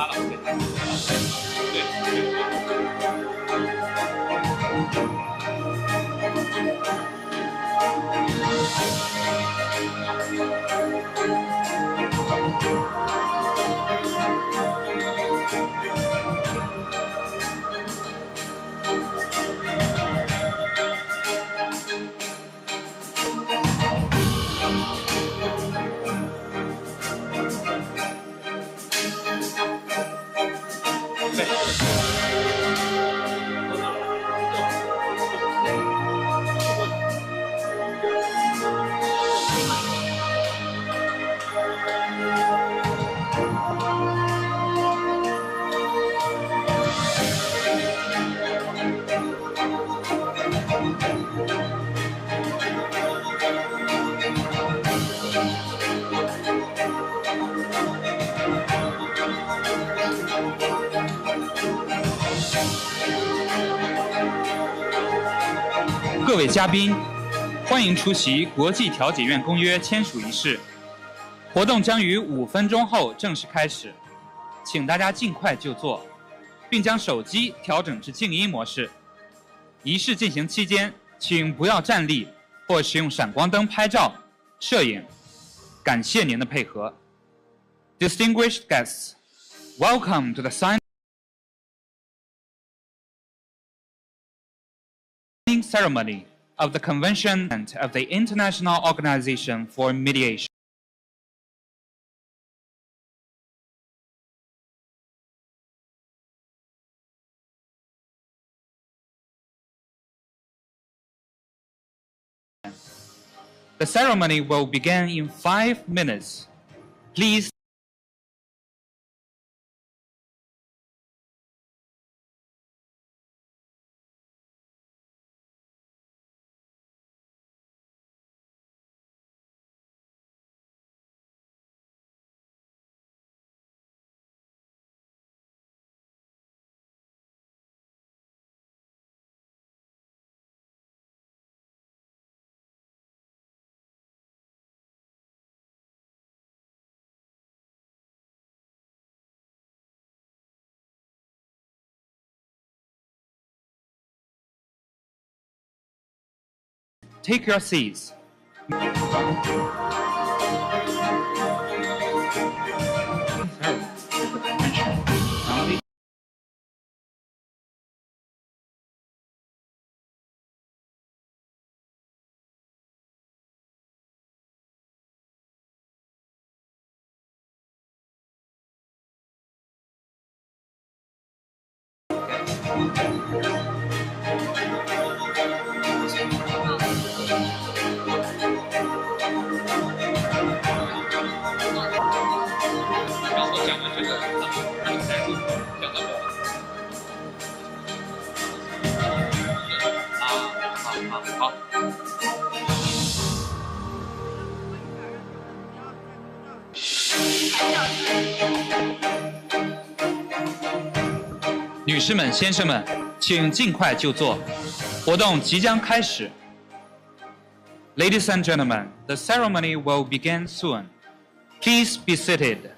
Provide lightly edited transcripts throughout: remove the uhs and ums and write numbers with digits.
他了，给他了。各位嘉宾，欢迎出席国际调解院公约签署仪式。活动将于5分钟后正式开始，请大家尽快就座，并将手机调整至静音模式。仪式进行期间，请不要站立或使用闪光灯拍照、摄影。感谢您的配合。Distinguished guests, welcome to the signing ceremony of the Convention of the International Organization for Mediation. The ceremony will begin in 5 minutes. Please take your seats. 然后讲完这个，他们才讲到我。好。女士们、先生们，请尽快就座，活动即将开始。Ladies and gentlemen, the ceremony will begin soon. Please be seated.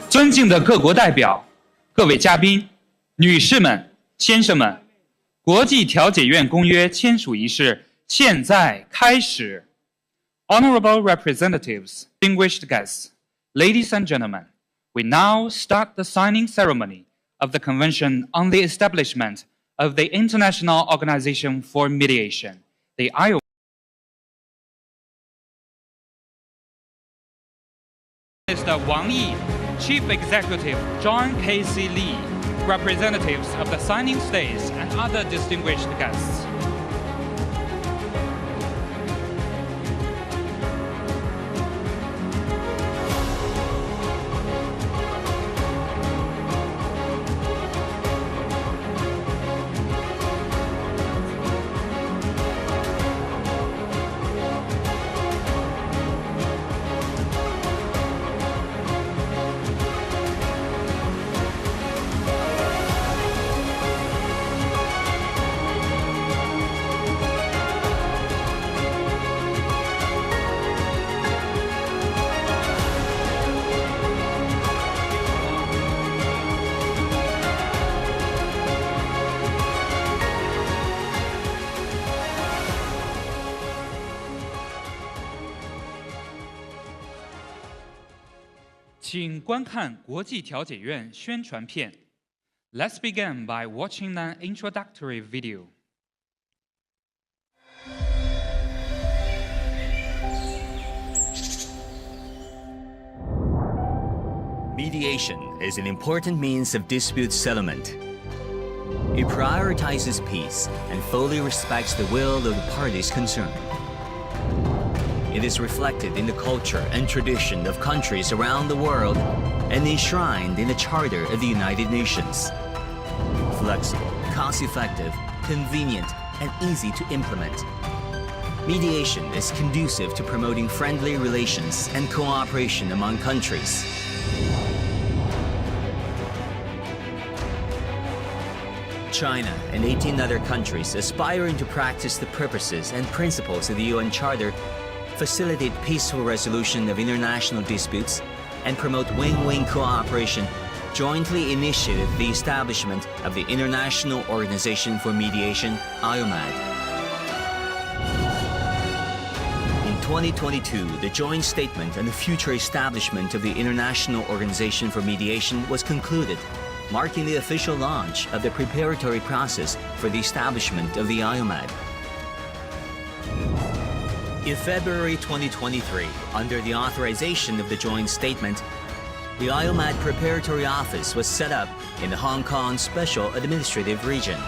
尊敬的各国代表、各位嘉宾、女士们、先生们，国际调解院公约签署仪式现在开始。Honorable representatives, distinguished guests, ladies and gentlemen, we now start the signing ceremony of the Convention on the Establishment of the International Organization for Mediation, the IOM. Mr. Wang Yi, Chief Executive John K.C. Lee, representatives of the signing states and other distinguished guests.请观看国际调解院宣传片。Let's begin by watching an introductory video. Mediation is an important means of dispute settlement. It prioritizes peace and fully respects the will of the parties concerned. It is reflected in the culture and tradition of countries around the world and enshrined in the Charter of the United Nations. Flexible, cost-effective, convenient, and easy to implement. Mediation is conducive to promoting friendly relations and cooperation among countries. China and 18 other countries aspiring to practice the purposes and principles of the UN Charter facilitate peaceful resolution of international disputes, and promote win-win cooperation, jointly initiated the establishment of the International Organization for Mediation, IOMAD. In 2022, the joint statement on the future establishment of the International Organization for Mediation was concluded, marking the official launch of the preparatory process for the establishment of the IOMAD. In February 2023, under the authorization of the joint statement, the IOMAD Preparatory Office was set up in the Hong Kong Special Administrative Region.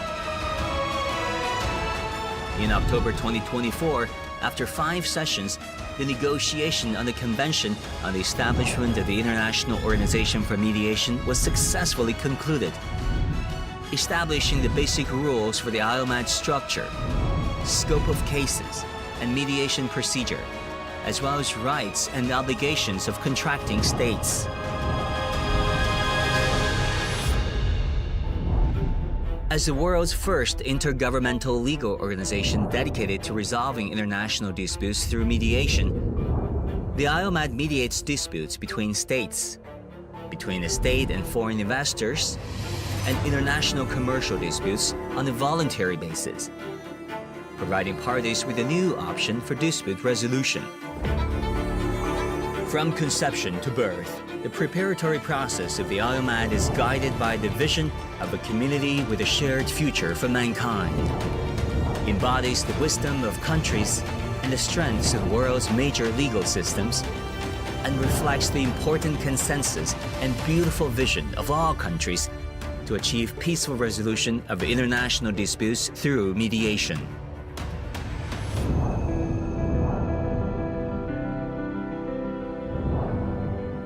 In October 2024, after 5 sessions, the negotiation on the Convention on the Establishment of the International Organization for Mediation was successfully concluded, establishing the basic rules for the IOMAD structure, scope of cases, and mediation procedure, as well as rights and obligations of contracting states. As the world's first intergovernmental legal organization dedicated to resolving international disputes through mediation, the IOMAD mediates disputes between states, between a state and foreign investors, and international commercial disputes on a voluntary basis, providing parties with a new option for dispute resolution. From conception to birth, the preparatory process of the IOMAD is guided by the vision of a community with a shared future for mankind, embodies the wisdom of countries and the strengths of the world's major legal systems, and reflects the important consensus and beautiful vision of all countries to achieve peaceful resolution of international disputes through mediation.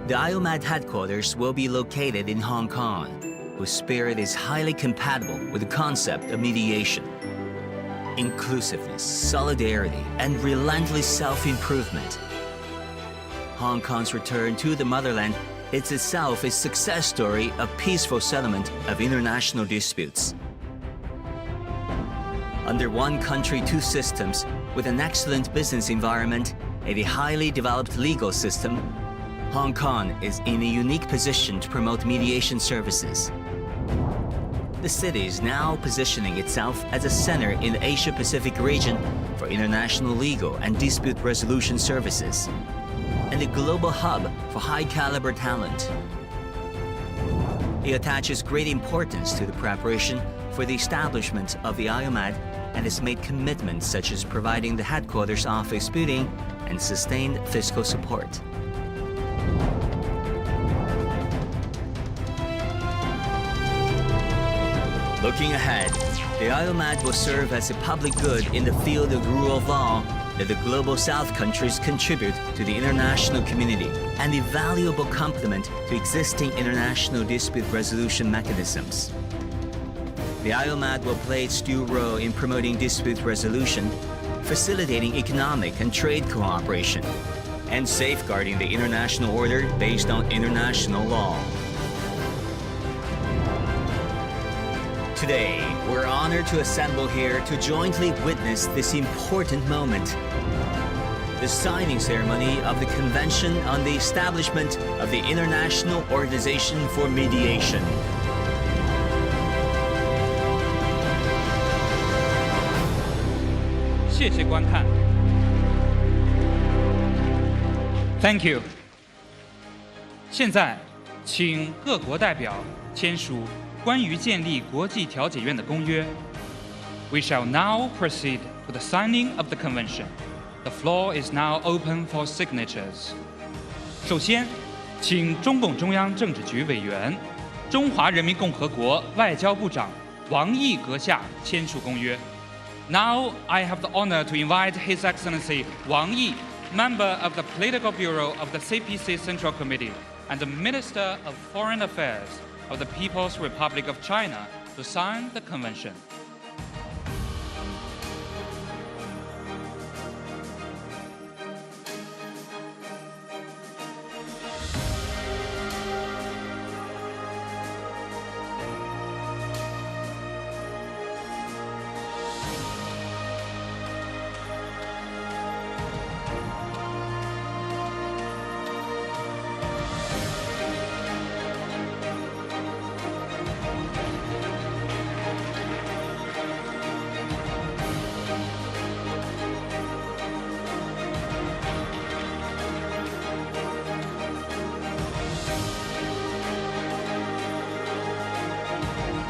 The IOMAD headquarters will be located in Hong Kong, whose spirit is highly compatible with the concept of mediation. Inclusiveness, solidarity, and relentless self-improvement. Hong Kong's return to the motherland is itself a success story of peaceful settlement of international disputes. Under one country, two systems, with an excellent business environment, and a highly developed legal system, Hong Kong is in a unique position to promote mediation services. The city is now positioning itself as a center in the Asia-Pacific region for international legal and dispute resolution services, and a global hub for high-caliber talent. It attaches great importance to the preparation for the establishment of the IOMAD and has made commitments such as providing the headquarters office building and sustained fiscal support. Looking ahead, the IOMAD will serve as a public good in the field of rule of law that the Global South countries contribute to the international community and a valuable complement to existing international dispute resolution mechanisms. The IOMAD will play its due role in promoting dispute resolution, facilitating economic and trade cooperation, and safeguarding the international order based on international law. Today, we're honored to assemble here to jointly witness this important moment. The signing ceremony of the Convention on the Establishment of the International Organization for Mediation. 谢谢观看。Thank you。现在，请各国代表签署关于建立国际调解院的公约。We shall now proceed to the signing of the convention. The floor is now open for signatures. 首先，请中共中央政治局委员、中华人民共和国外交部长王毅阁下签署公约。Now I have the honor to invite His Excellency Wang Yi, member of the Political Bureau of the CPC Central Committee and the Minister of Foreign Affairs of the People's Republic of China, to sign the convention.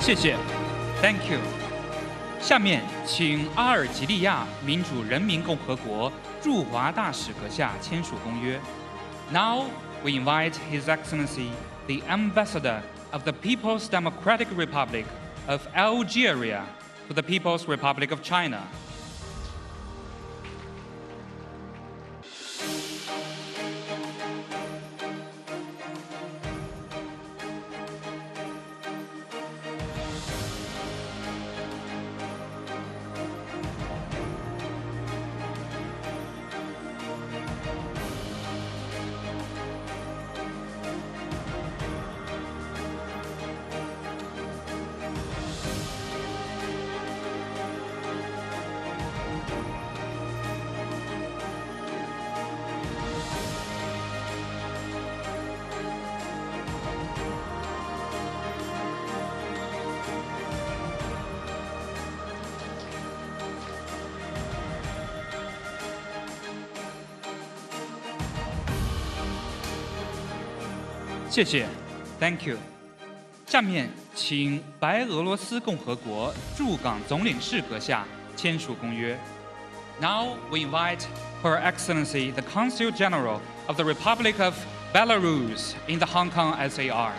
谢谢 ，Thank you。下面请阿尔及利亚民主人民共和国驻华大使阁下签署公约。Now we invite His Excellency the Ambassador of the People's Democratic Republic of Algeria to the People's Republic of China. 谢谢 ，Thank you。下面请白俄罗斯共和国驻港总领事阁下签署公约。Now we invite Her Excellency the Consul General of the Republic of Belarus in the Hong Kong SAR.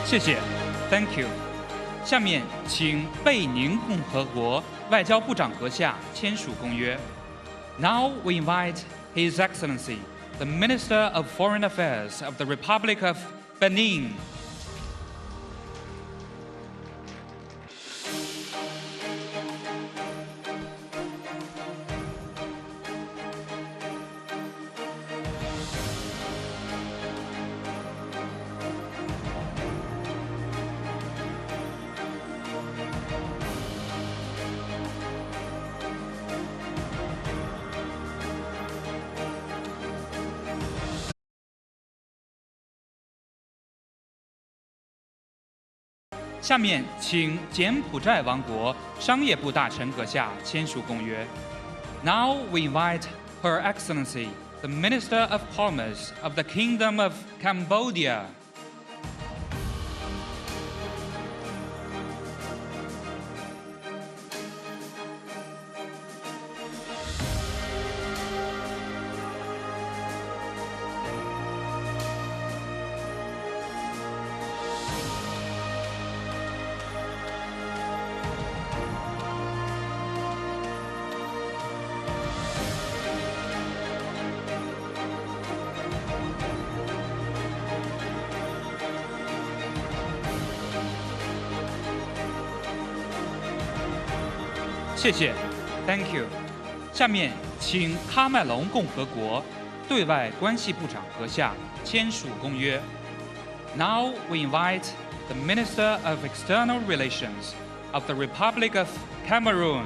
谢谢 ，Thank you。下面请贝宁共和国外交部长阁下签署公约。Now we invite His Excellency the Minister of Foreign Affairs of the Republic of Benin.下面请柬埔寨王国商业部大臣阁下签署公约。Now we invite Her Excellency, the Minister of Commerce of the Kingdom of Cambodia. 谢谢 ，Thank you。下面请喀麦隆共和国对外关系部长阁下签署公约。Now we invite the Minister of External Relations of the Republic of Cameroon.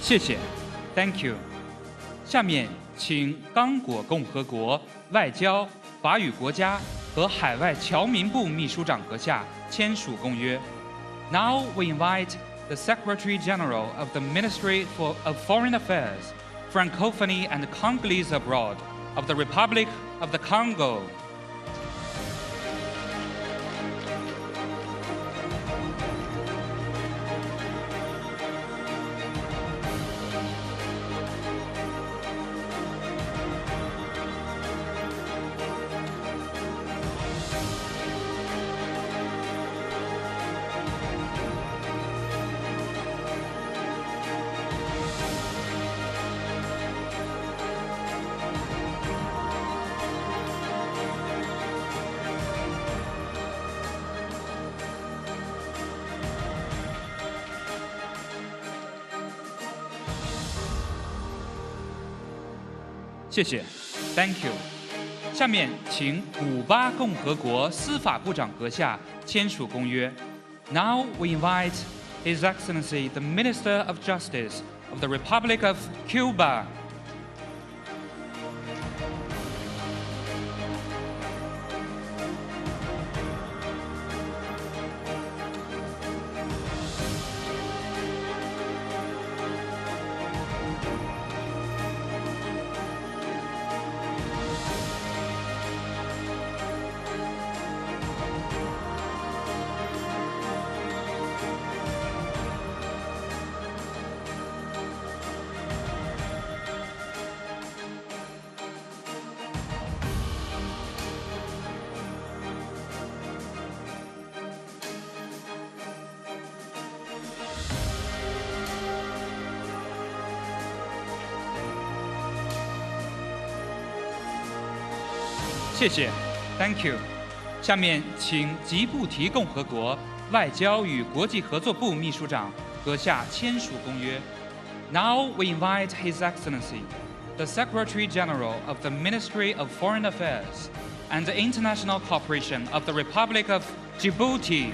谢谢 ，Thank you。下面请刚果共和国外交、法语国家和海外侨民部秘书长阁下签署公约。Now we invite the Secretary General of the Ministry of Foreign Affairs, Francophonie and Congolese abroad of the Republic of the Congo. 谢谢 ，Thank you。下面请古巴共和国司法部长阁下签署公约。Now we invite His Excellency the Minister of Justice of the Republic of Cuba. 谢谢 ，Thank you。下面请吉布提共和国外交与国际合作部秘书长阁下签署公约。Now we invite His Excellency the Secretary General of the Ministry of Foreign Affairs and International Cooperation of the Republic of Djibouti.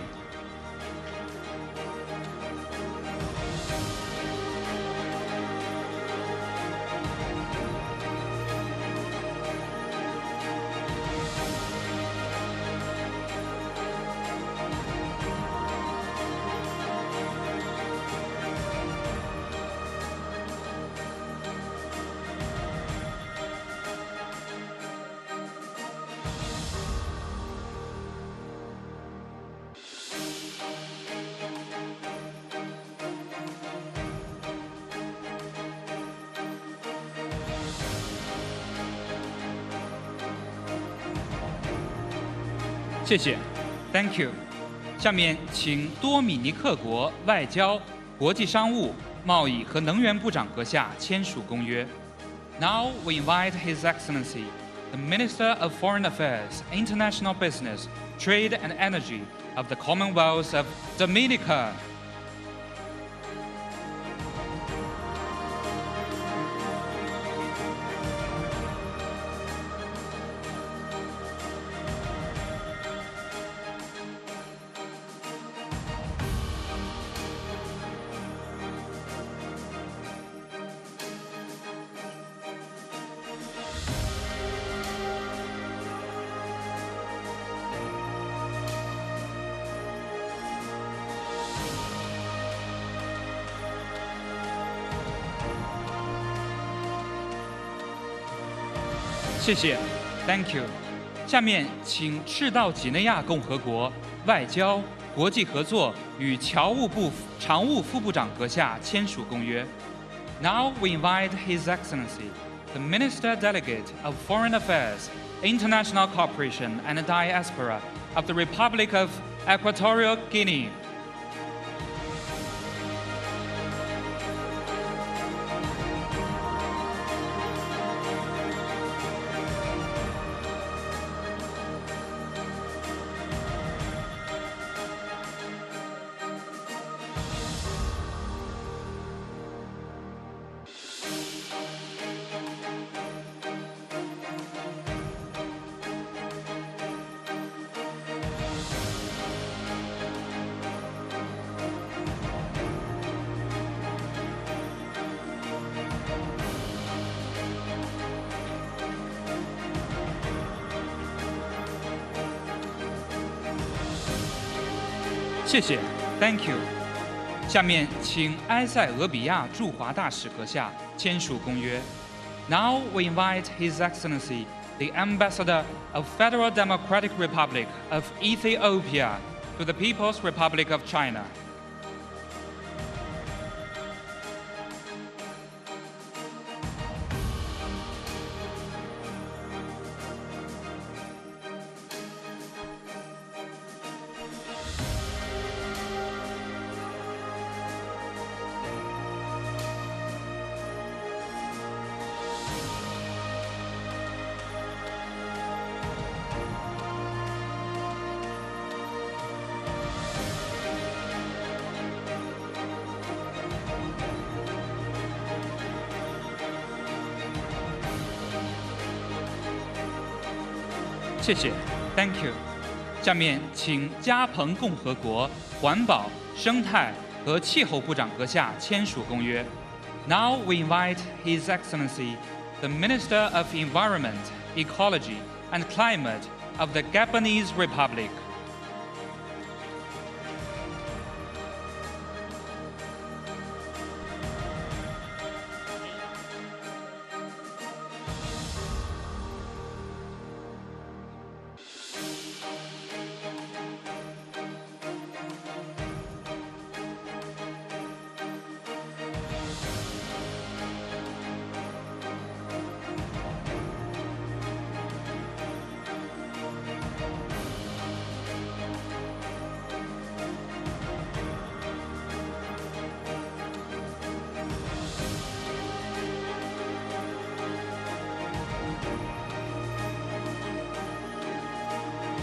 谢谢 ，Thank you。下面请多米尼克国外交、国际商务、贸易和能源部长阁下签署公约。Now we invite His Excellency, the Minister of Foreign Affairs, International Business, Trade and Energy of the Commonwealth of Dominica. 谢谢 ，Thank you。下面请赤道几内亚共和国外交、国际合作与侨务部常务副部长阁下签署公约。Now we invite His Excellency, the Minister Delegate of Foreign Affairs, International Cooperation and Diaspora of the Republic of Equatorial Guinea. 谢谢 ，Thank you。下面请埃塞俄比亚驻华大使阁下签署公约。Now we invite His Excellency, the Ambassador of Federal Democratic Republic of Ethiopia, to the People's Republic of China. 谢谢 ，Thank you。下面请加蓬共和国环保、生态和气候部长阁下签署公约。Now we invite His Excellency, the Minister of Environment, Ecology and Climate of the Gabonese Republic.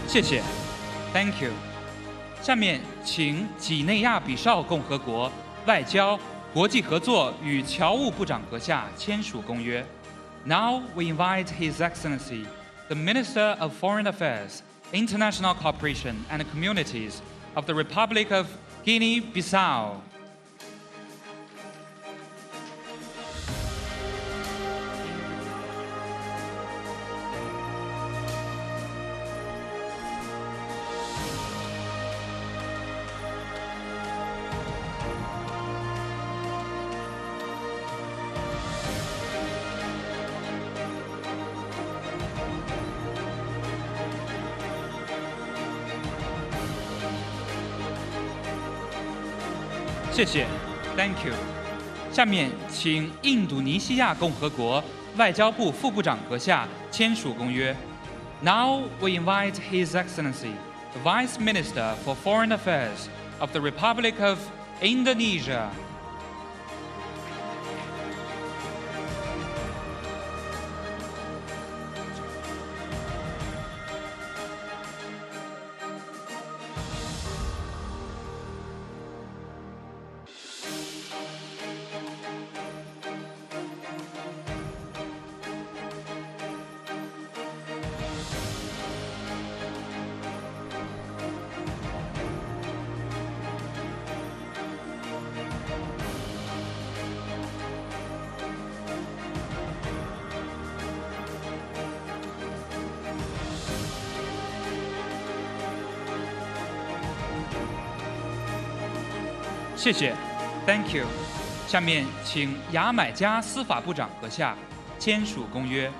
谢谢 ，Thank you。下面请几内亚比绍共和国外交、国际合作与侨务部长阁下签署公约。Now we invite His Excellency, the Minister of Foreign Affairs, International Cooperation and Communities of the Republic of Guinea-Bissau.谢谢 ，Thank you。下面请印度尼西亚共和国外交部副部长阁下签署公约。Now we invite His Excellency, the Vice Minister for Foreign Affairs of the Republic of Indonesia. 谢谢 ，Thank you。下面请牙买加司法部长阁下签署公约。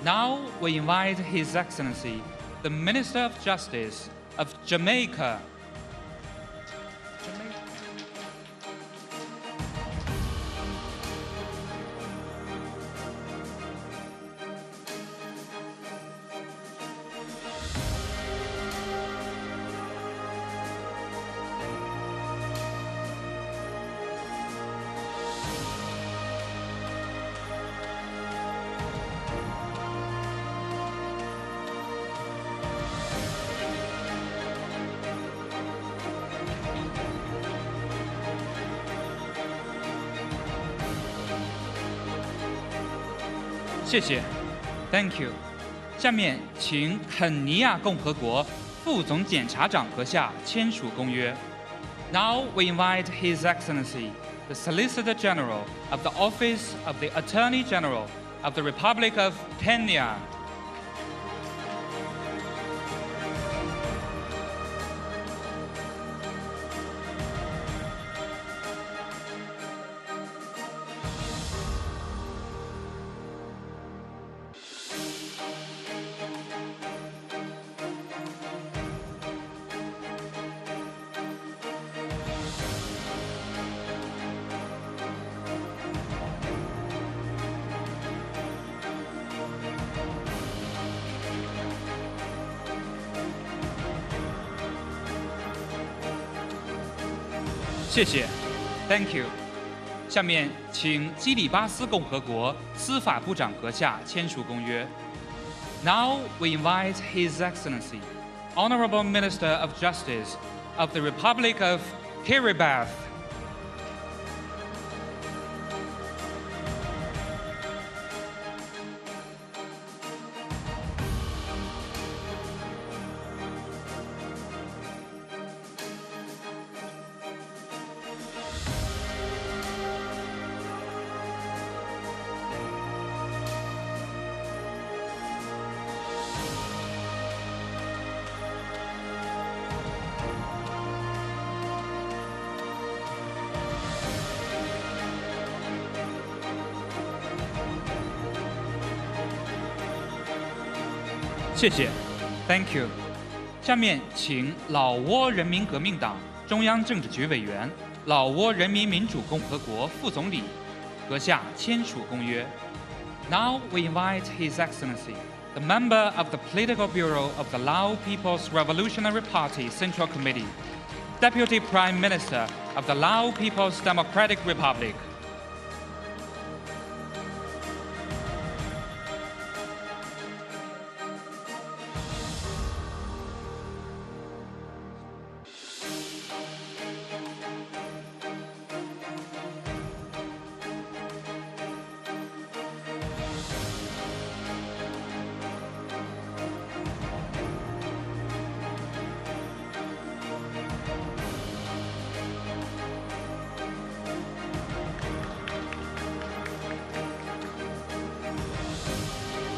Now we invite His Excellency, the Minister of Justice of Jamaica. 谢谢 ，Thank you。下面请肯尼亚共和国副总检察长阁下签署公约。Now we invite His Excellency, the Solicitor General of the Office of the Attorney General of the Republic of Kenya. 谢谢 ，Thank you。下面请基里巴斯共和国司法部长阁下签署公约。Now we invite His Excellency, Honorable Minister of Justice of the Republic of Kiribati. 谢谢 ，Thank you。下面请老挝人民革命党中央政治局委员、老挝人民民主共和国副总理阁下签署公约。Now we invite His Excellency, the member of the Political Bureau of the Lao People's Revolutionary Party Central Committee, Deputy Prime Minister of the Lao People's Democratic Republic.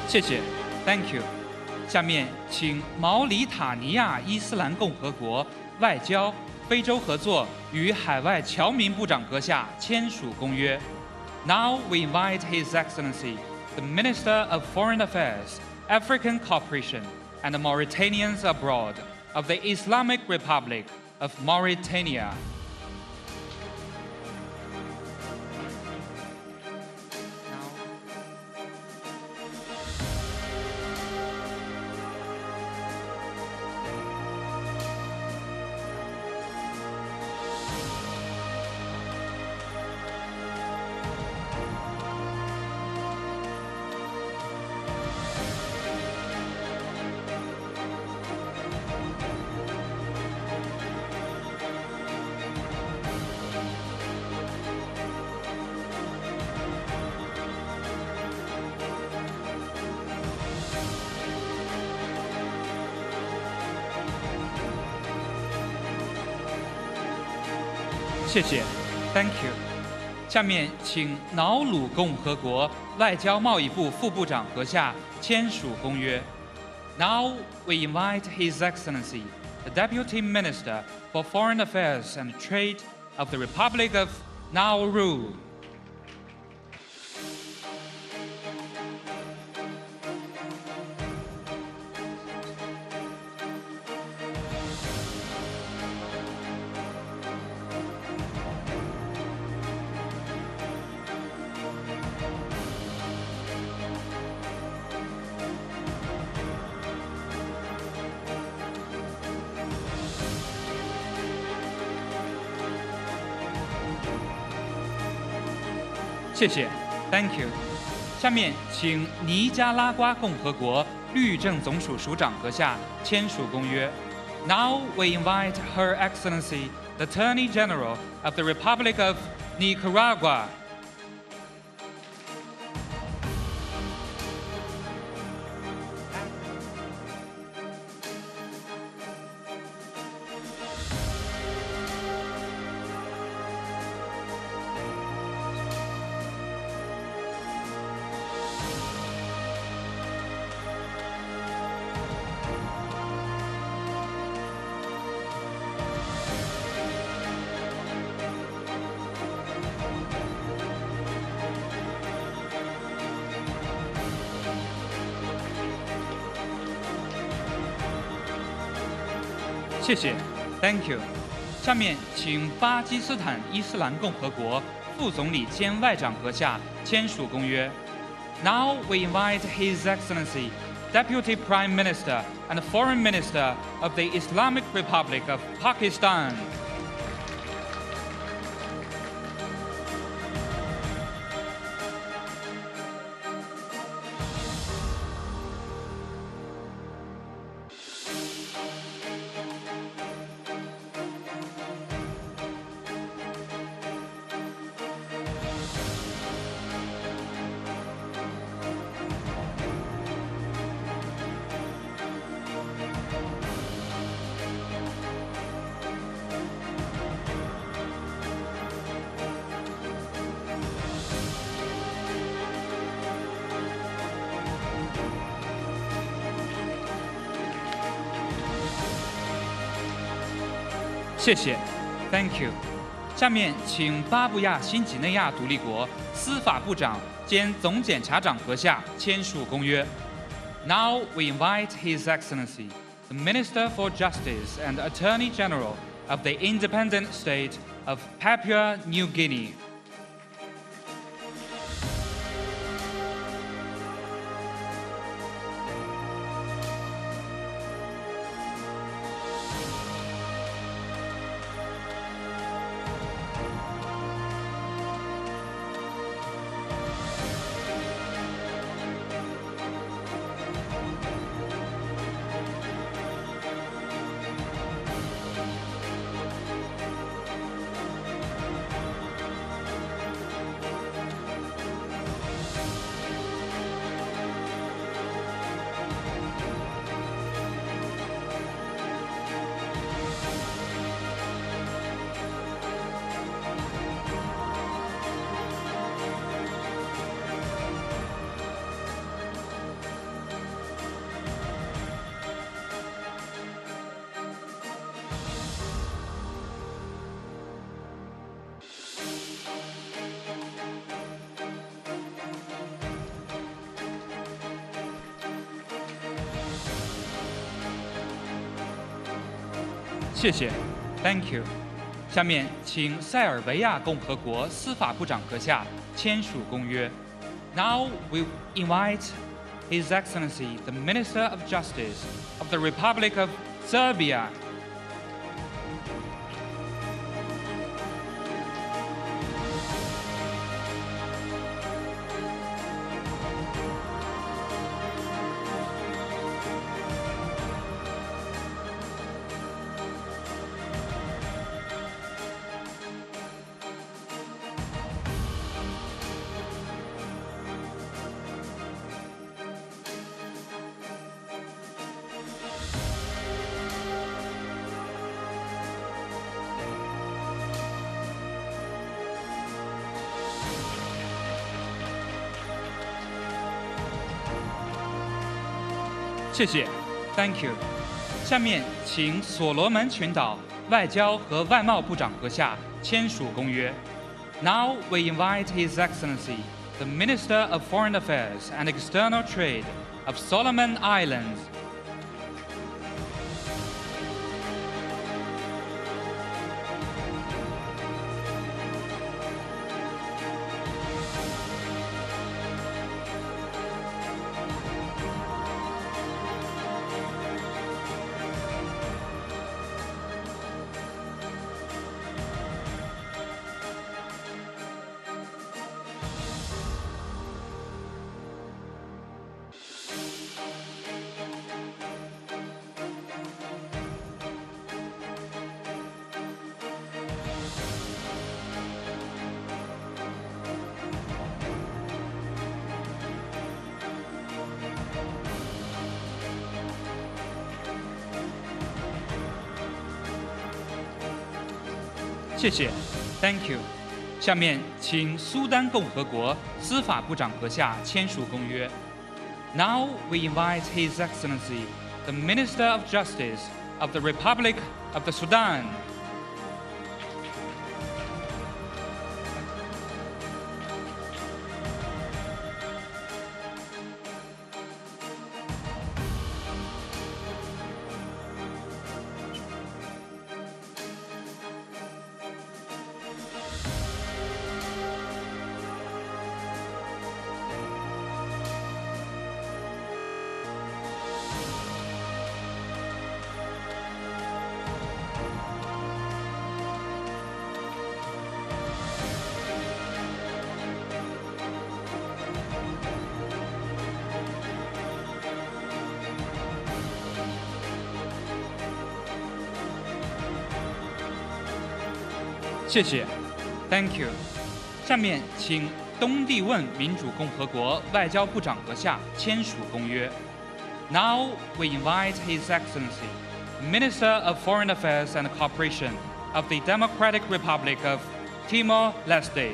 谢谢 ，Thank you。下面请毛里塔尼亚伊斯兰共和国外交、非洲合作与海外侨民部长阁下签署公约。Now we invite His Excellency, the Minister of Foreign Affairs, African Cooperation, and Mauritanians abroad of the Islamic Republic of Mauritania. 谢谢 ，Thank you。下面请瑙鲁共和国外交贸易部副部长阁下签署公约。Now we invite His Excellency, the Deputy Minister for Foreign Affairs and Trade of the Republic of Nauru. 谢谢 ，Thank you。下面请尼加拉瓜共和国律政总署署长阁下签署公约。Now we invite Her Excellency, the Attorney General of the Republic of Nicaragua. 谢谢 ，Thank you。下面请巴基斯坦伊斯兰共和国副总理兼外长阁下签署公约。Now we invite His Excellency, Deputy Prime Minister and Foreign Minister of the Islamic Republic of Pakistan. 谢谢 ，Thank you。下面请巴布亚新几内亚独立国司法部长兼总检察长阁下签署公约。Now we invite His Excellency, the Minister for Justice and Attorney General of the Independent State of Papua New Guinea. 谢谢 ，Thank you。下面请塞尔维亚共和国司法部长阁下签署公约。Now we invite His Excellency the Minister of Justice of the Republic of Serbia. 谢谢 ，Thank you。下面请所罗门群岛外交和外贸部长阁下签署公约。Now we invite His Excellency the Minister of Foreign Affairs and External Trade of Solomon Islands. 谢谢 ，Thank you。下面请苏丹共和国司法部长阁下签署公约。Now we invite His Excellency the Minister of Justice of the Republic of the Sudan. 谢谢 ，Thank you。下面请东帝汶民主共和国外交部长阁下签署公约。Now we invite His Excellency, Minister of Foreign Affairs and Cooperation of the Democratic Republic of Timor-Leste.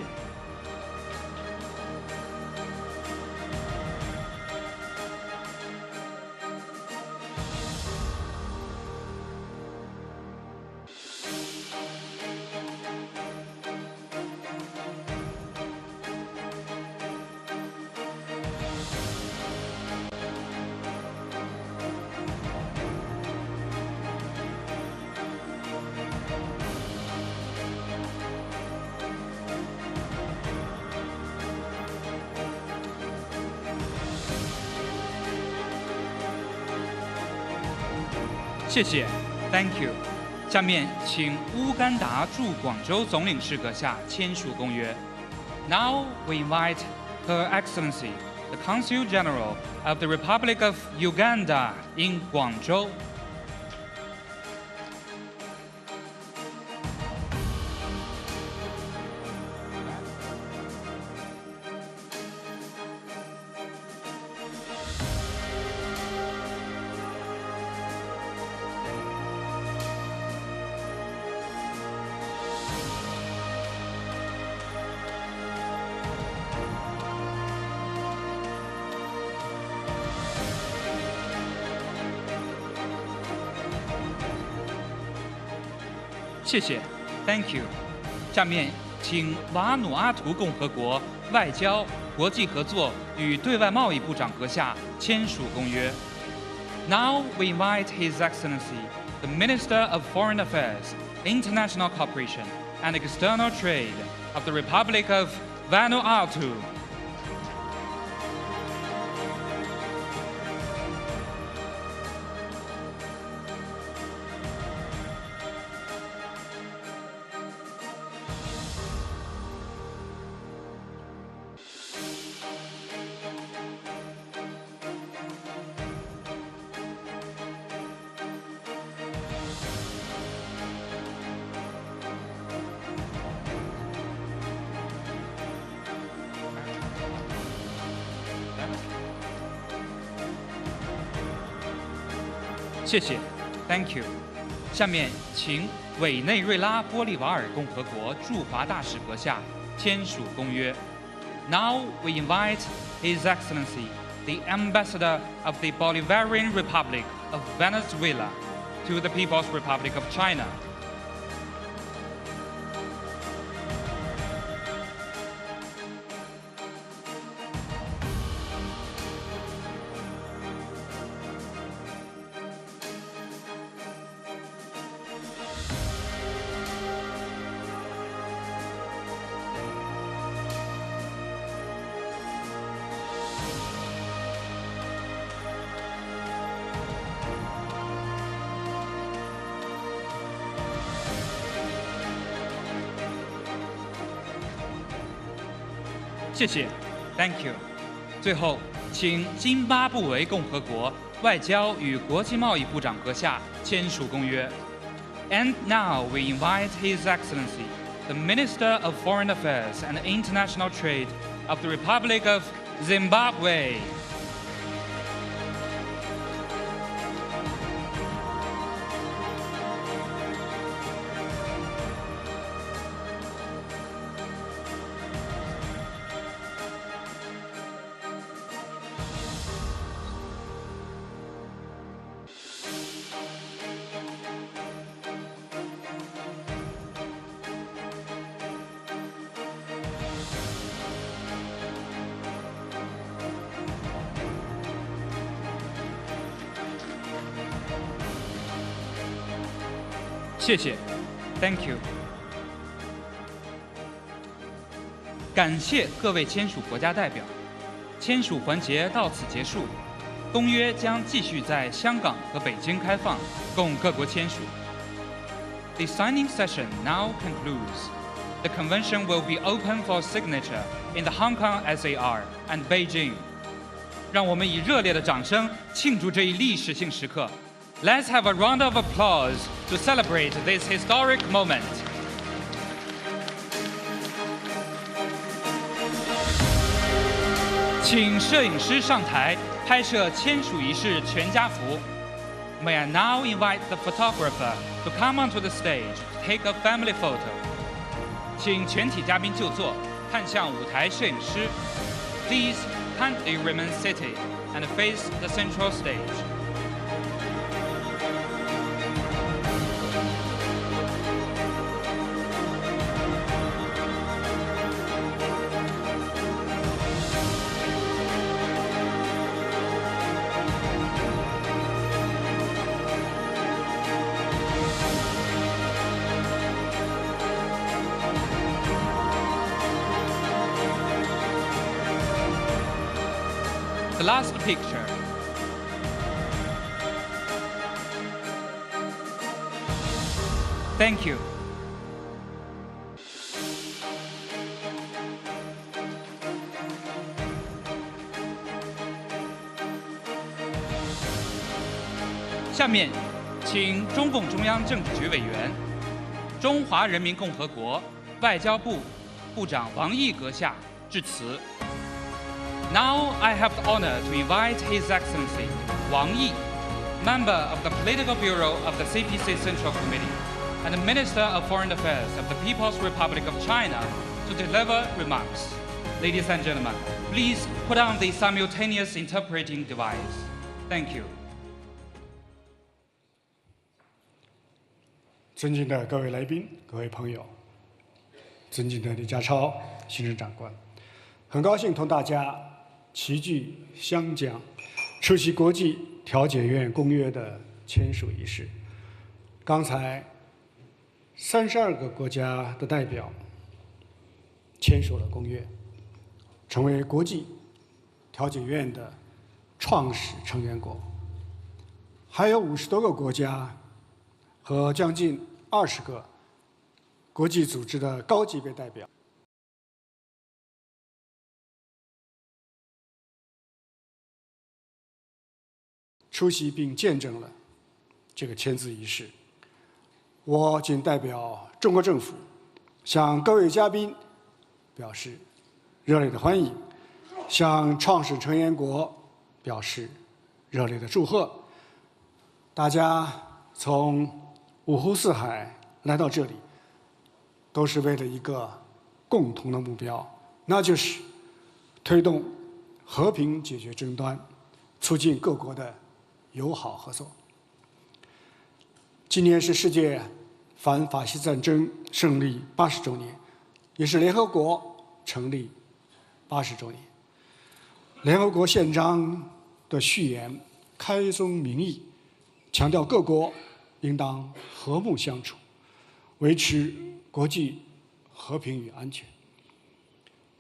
谢谢 ，Thank you。下面请乌干达驻广州总领事阁下签署公约。Now we invite Her Excellency, the Consul General of the Republic of Uganda in Guangzhou. 谢谢 ，Thank you。下面请瓦努阿图共和国外交、国际合作与对外贸易部长阁下签署公约。Now we invite His Excellency the Minister of Foreign Affairs, International Cooperation, and External Trade of the Republic of Vanuatu.谢谢 ，Thank you。下面请委内瑞拉玻利瓦尔共和国驻华大使阁下签署公约。Now we invite His Excellency, the Ambassador of the Bolivarian Republic of Venezuela, to the People's Republic of China. 谢谢 ，Thank you。最后，请津巴布韦共和国外交与国际贸易部长阁下签署公约。And now we invite His Excellency, the Minister of Foreign Affairs and International Trade of the Republic of Zimbabwe. 谢谢 ，Thank you。感谢各位签署国家代表，签署环节到此结束。公约将继续在香港和北京开放，供各国签署。The signing session now concludes. The convention will be open for signature in the Hong Kong SAR and Beijing. 让我们以热烈的掌声庆祝这一历史性时刻。Let's have a round of applause to celebrate this historic moment. 请摄影师上台拍摄签署仪式全家福。May I now invite the photographer to come onto the stage to take a family photo. 请全体嘉宾就座，看向舞台摄影师。Please kindly remain seated and face the central stage. The last picture. Thank you. 下面，请中共中央政治局委员、中华人民共和国外交部部长王毅阁下致辞。Now I have the honor to invite His Excellency Wang Yi, member of the Political Bureau of the CPC Central Committee and Minister of Foreign Affairs of the People's Republic of China, to deliver remarks. Ladies and gentlemen, please put on the simultaneous interpreting device. Thank you. 尊敬的各位来宾、各位朋友，尊敬的李家超行政长官，很高兴同大家齐聚香港，出席国际调解院公约的签署仪式。刚才32个国家的代表签署了公约，成为国际调解院的创始成员国，还有50多个国家和将近20个国际组织的高级别代表出席并见证了这个签字仪式。我仅代表中国政府向各位嘉宾表示热烈的欢迎，向创始成员国表示热烈的祝贺。大家从五湖四海来到这里，都是为了一个共同的目标，那就是推动和平解决争端，促进各国的友好合作。今年是世界反法西斯战争胜利80周年，也是联合国成立80周年。联合国宪章的序言开宗明义，强调各国应当和睦相处，维持国际和平与安全。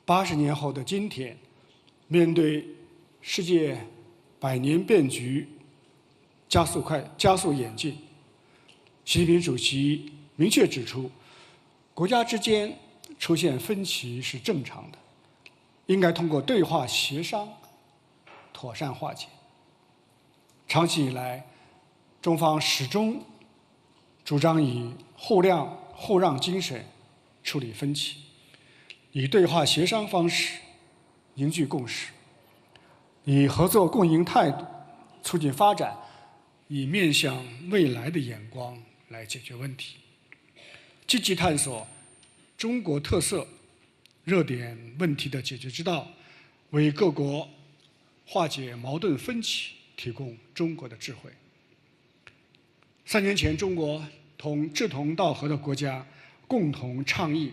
80年后的今天，面对世界百年变局加速演进，习近平主席明确指出，国家之间出现分歧是正常的，应该通过对话协商妥善化解。长期以来，中方始终主张以互让精神处理分歧，以对话协商方式凝聚共识，以合作共赢态度促进发展，以面向未来的眼光来解决问题，积极探索中国特色热点问题的解决之道，为各国化解矛盾分歧提供中国的智慧。3年前，中国同志同道合的国家共同倡议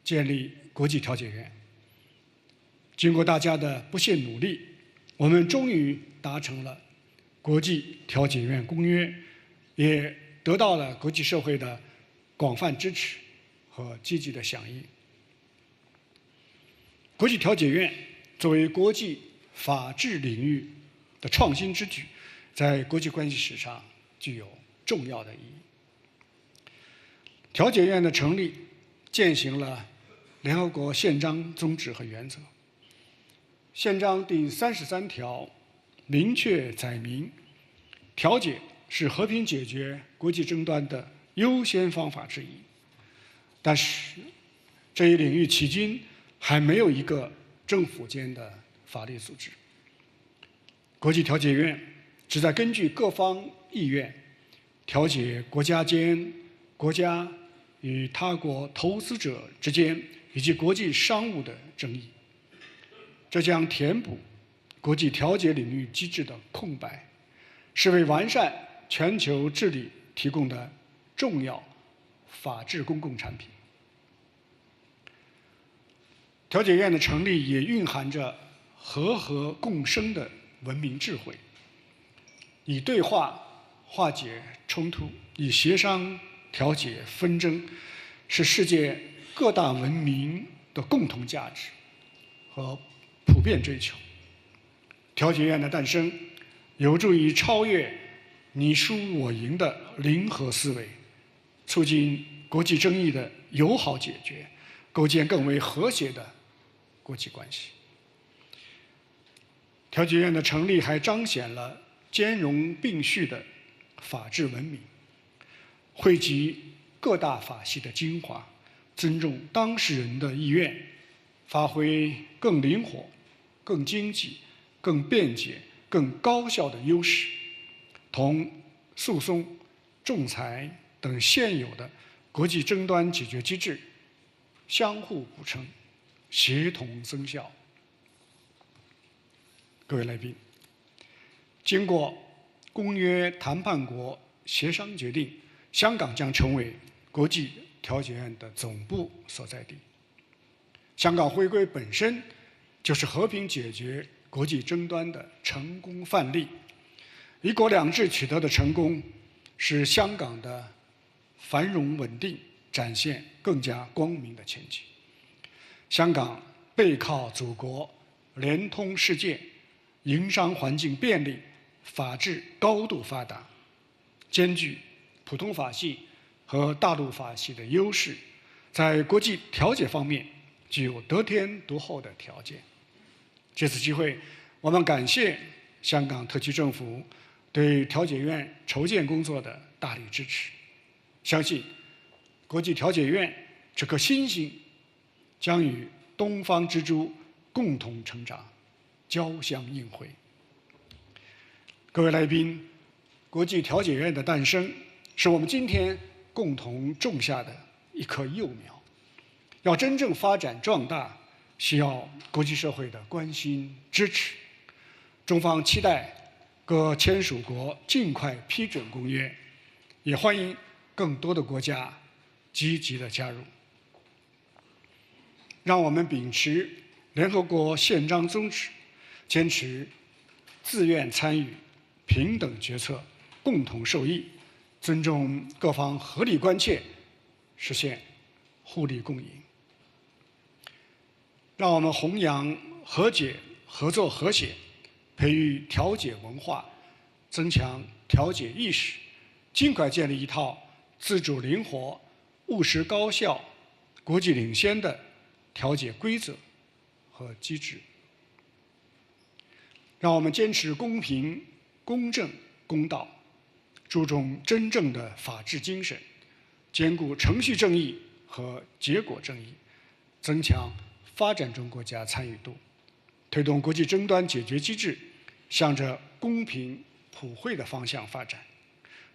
建立国际调解院。经过大家的不懈努力，我们终于达成了国际调解院公约，也得到了国际社会的广泛支持和积极的响应。国际调解院作为国际法治领域的创新之举，在国际关系史上具有重要的意义。调解院的成立践行了联合国宪章宗旨和原则。宪章第33条明确载明，调解是和平解决国际争端的优先方法之一。但是，这一领域迄今还没有一个政府间的法律组织。国际调解院旨在根据各方意愿，调解国家间、国家与他国投资者之间以及国际商务的争议。这将填补国际调解领域机制的空白，是为完善全球治理提供的重要法治公共产品。调解院的成立也蕴含着和共生的文明智慧，以对话化解冲突，以协商调解纷争，是世界各大文明的共同价值和普遍追求。调解院的诞生，有助于超越你输我赢的零和思维，促进国际争议的友好解决，构建更为和谐的国际关系。调解院的成立还彰显了兼容并蓄的法治文明，汇集各大法系的精华，尊重当事人的意愿，发挥更灵活、更经济、更便捷、更高效的优势，同诉讼、仲裁等现有的国际争端解决机制相互补充，协同增效。各位来宾，经过公约谈判国协商决定，香港将成为国际调解院的总部所在地。香港回归本身就是和平解决国际争端的成功范例。一国两制取得的成功，使香港的繁荣稳定展现更加光明的前景。香港背靠祖国，连通世界，营商环境便利，法治高度发达，兼具普通法系和大陆法系的优势，在国际调解方面具有得天独厚的条件。这次机会，我们感谢香港特区政府对调解院筹建工作的大力支持，相信国际调解院这颗新星将与东方之珠共同成长，交相映辉。各位来宾，国际调解院的诞生是我们今天共同种下的一棵幼苗，要真正发展壮大，需要国际社会的关心支持。中方期待各签署国尽快批准公约，也欢迎更多的国家积极的加入。让我们秉持联合国宪章宗旨，坚持自愿参与、平等决策、共同受益，尊重各方合理关切，实现互利共赢。让我们弘扬和解、合作、和谐，培育调解文化，增强调解意识，尽快建立一套自主灵活、务实高效、国际领先的调解规则和机制。让我们坚持公平、公正、公道，注重真正的法治精神，兼顾程序正义和结果正义，增强发展中国家参与度，推动国际争端解决机制向着公平普惠的方向发展，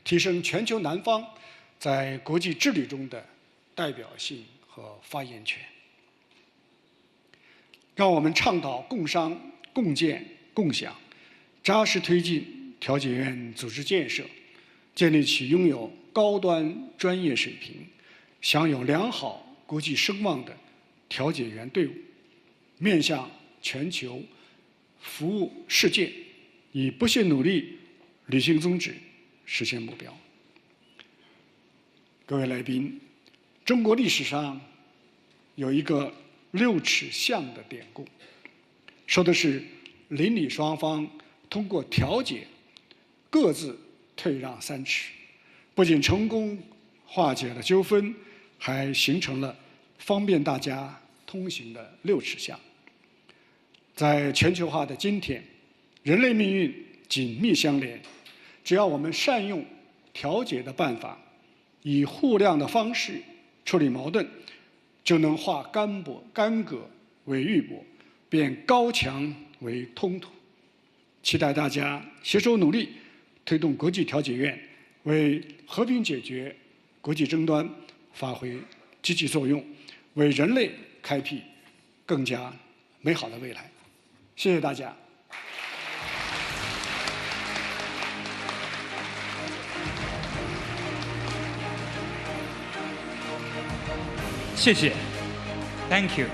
提升全球南方在国际治理中的代表性和发言权。让我们倡导共商、共建、共享，扎实推进调解院组织建设，建立起拥有高端专业水平、享有良好国际声望的调解员队伍，面向全球，服务世界，以不懈努力履行宗旨，实现目标。各位来宾，中国历史上有一个6尺巷的典故，说的是邻里双方通过调解各自退让3尺，不仅成功化解了纠纷，还形成了方便大家通行的6尺巷。在全球化的今天，人类命运紧密相连，只要我们善用调解的办法，以互谅的方式处理矛盾，就能化干戈为玉帛，变高墙为通土。期待大家携手努力，推动国际调解院为和平解决国际争端发挥积极作用，为人类开辟更加美好的未来。谢谢大家。谢谢 ，Thank you。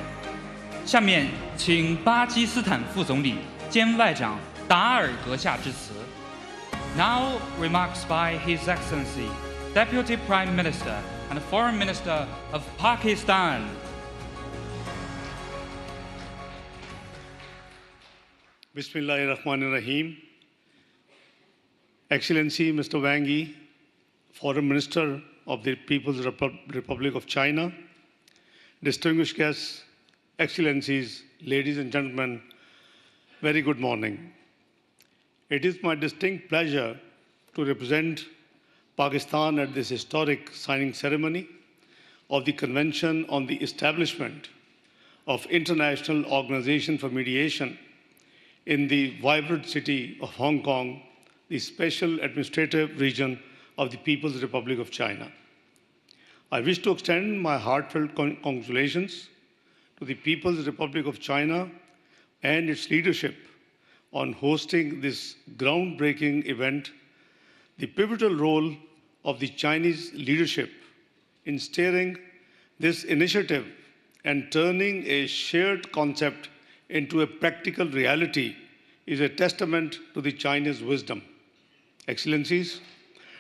下面请巴基斯坦副总理兼外长达尔阁下致辞。Now remarks by His Excellency, Deputy Prime Minister and Foreign Minister of Pakistan. Bismillahirrahmanirrahim. Excellency Mr. Wang Yi, Foreign Minister of the People's Republic of China, distinguished guests, Excellencies, ladies and gentlemen, very good morning. It is my distinct pleasure to represent Pakistan at this historic signing ceremony of the Convention on the Establishment of International Organization for Mediation in the vibrant city of Hong Kong, the special administrative region of the People's Republic of China. I wish to extend my heartfelt congratulations to the People's Republic of China and its leadership on hosting this groundbreaking event, the pivotal role of the Chinese leadership in steering this initiative and turning a shared concept into a practical reality is a testament to the Chinese wisdom. Excellencies,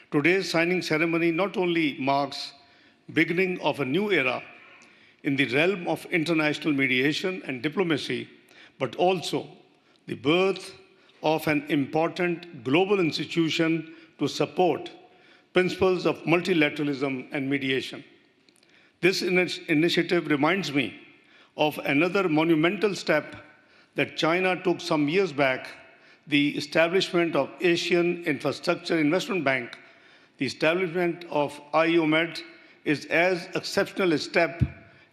Today's signing ceremony not only marks beginning of a new era in the realm of international mediation and diplomacy, but also the birth of an important global institution to support principles of multilateralism and mediation. This initiative reminds me of another monumental step that China took some years back, the establishment of Asian Infrastructure Investment Bank. The establishment of IOMED is as exceptional a step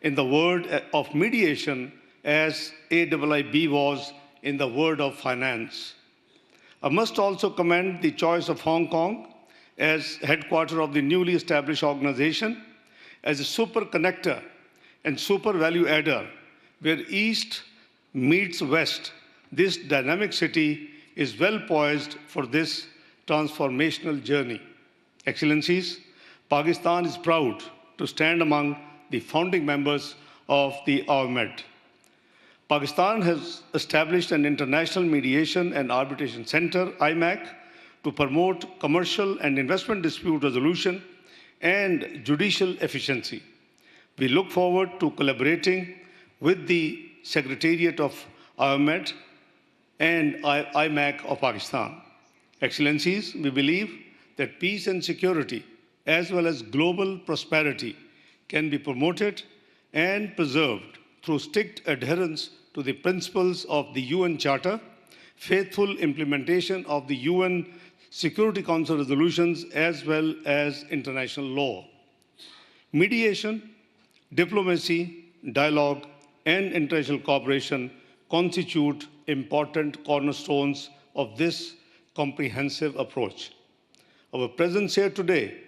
in the world of mediation as AIIB was in the world of finance. I must also commend the choice of Hong Kong as headquarters of the newly established organization as a super connector and super value adder where East meets West. This dynamic city is well poised for this transformational journey. Excellencies, Pakistan is proud to stand among the founding members of the IOMED. Pakistan has established an International Mediation and Arbitration Center, IMAC, to promote commercial and investment dispute resolution and judicial efficiency. We look forward to collaborating with the Secretariat of IOMED and IMAC of Pakistan. Excellencies, we believe that peace and security, as well as global prosperity, can be promoted and preserved through strict adherence to the principles of the UN Charter, faithful implementation of the UN Security Council resolutions, as well as international law. Mediation, diplomacy, dialogue, and international cooperation constitute important cornerstones of this comprehensive approach. Our presence here today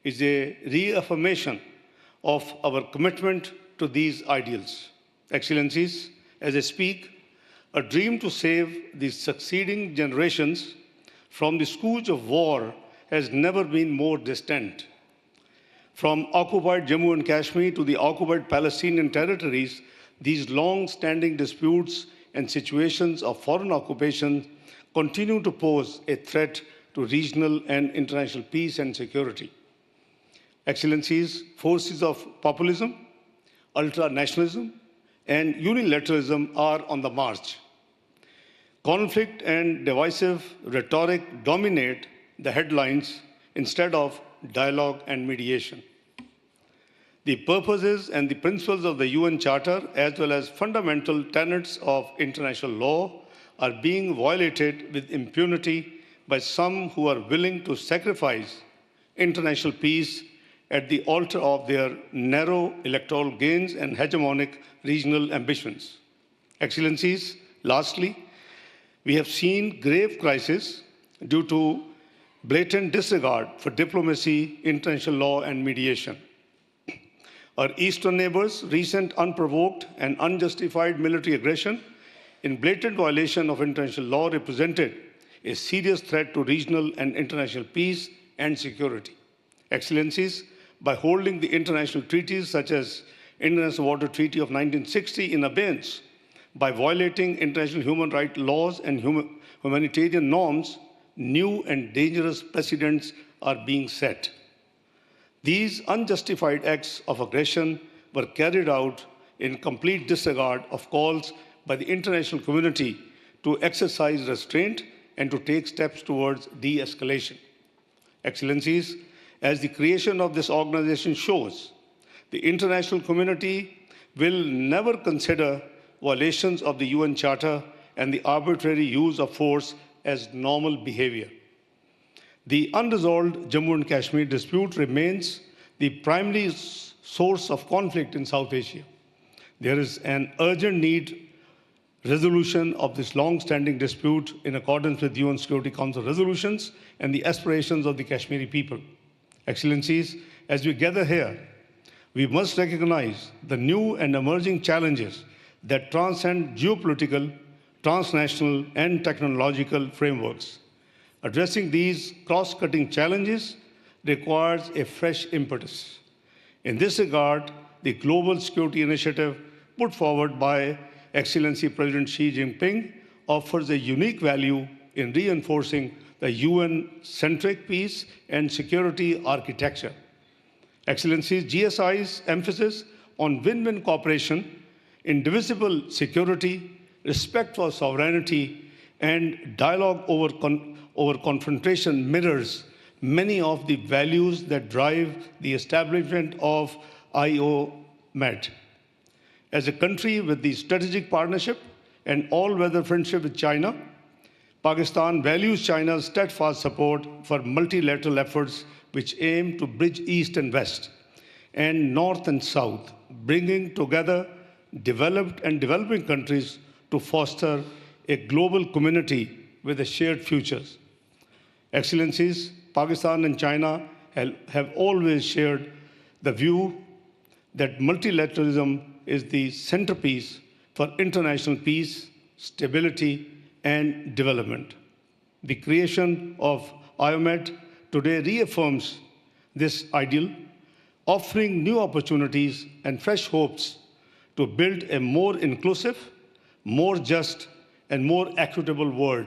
is a reaffirmation of our commitment to these ideals. Excellencies, as I speak, a dream to save the succeeding generations from the scourge of war has never been more distant. From occupied Jammu and Kashmir to the occupied Palestinian territories, these long-standing disputes and situations of foreign occupation continue to pose a threat to regional and international peace and security. Excellencies, forces of populism, ultra-nationalism, and unilateralism are on the march. Conflict and divisive rhetoric dominate the headlines instead of dialogue and mediation. The purposes and the principles of the UN Charter, as well as fundamental tenets of international law, are being violated with impunity by some who are willing to sacrifice international peace at the altar of their narrow electoral gains and hegemonic regional ambitions. Excellencies, lastly, we have seen grave crises due to blatant disregard for diplomacy, international law, and mediation. Our eastern neighbors' recent unprovoked and unjustified military aggression in blatant violation of international law represented a serious threat to regional and international peace and security. Excellencies, by holding the international treaties such as International Water Treaty of 1960 in abeyance, by violating international human rights laws and humanitarian norms, new and dangerous precedents are being set. These unjustified acts of aggression were carried out in complete disregard of calls by the international community to exercise restraint and to take steps towards de-escalation. Excellencies, as the creation of this organization shows, the international community will never consider violations of the UN Charter and the arbitrary use of force as normal behavior. The unresolved Jammu and Kashmir dispute remains the primary source of conflict in South Asia. There is an urgent need resolution of this long-standing dispute in accordance with UN Security Council resolutions and the aspirations of the Kashmiri people. Excellencies, as we gather here, we must recognize the new and emerging challenges that transcend geopolitical, transnational, and technological frameworks. Addressing these cross-cutting challenges requires a fresh impetus. In this regard, the Global Security Initiative put forward by Excellency President Xi Jinping offers a unique value in reinforcing the UN-centric peace and security architecture. Excellencies, GSI's emphasis on win-win cooperation, indivisible security, respect for sovereignty, and dialogue over confrontation mirrors many of the values that drive the establishment of IOMED. As a country with the strategic partnership and all-weather friendship with China, Pakistan values China's steadfast support for multilateral efforts which aim to bridge East and West and North and South, bringing together developed and developing countries to foster a global community with a shared futures. Excellencies, Pakistan and China have always shared the view that multilateralism is the centerpiece for international peace, stability, and development. The creation of IOMED today reaffirms this ideal, offering new opportunities and fresh hopes to build a more inclusive, more just, and more equitable world.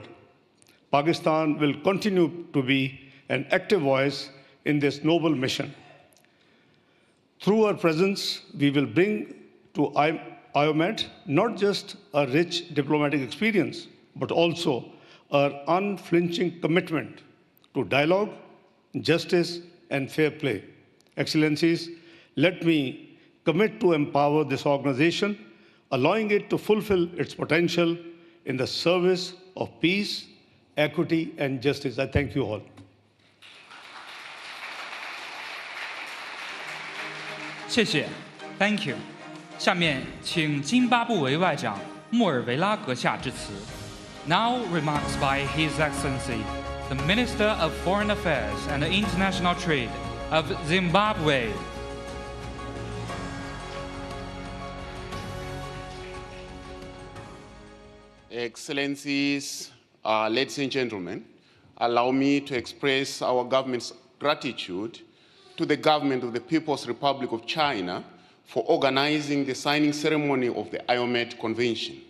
Pakistan will continue to be an active voice in this noble mission. Through our presence, we will bring to IOMED not just a rich diplomatic experience, but also our unflinching commitment to dialogue, justice, and fair play. Excellencies, let me commit to empower this organization, allowing it to fulfill its potential in the service of peace, equity, and justice. I thank you all. 谢谢 ，Thank you。下面请津巴布韦外长莫尔维拉阁下致辞。Now remarks by His Excellency, the Minister of Foreign Affairs and International Trade of Zimbabwe. Excellencies, ladies and gentlemen, allow me to express our government's gratitude to the government of the People's Republic of China for organizing the signing ceremony of the IOMED Convention.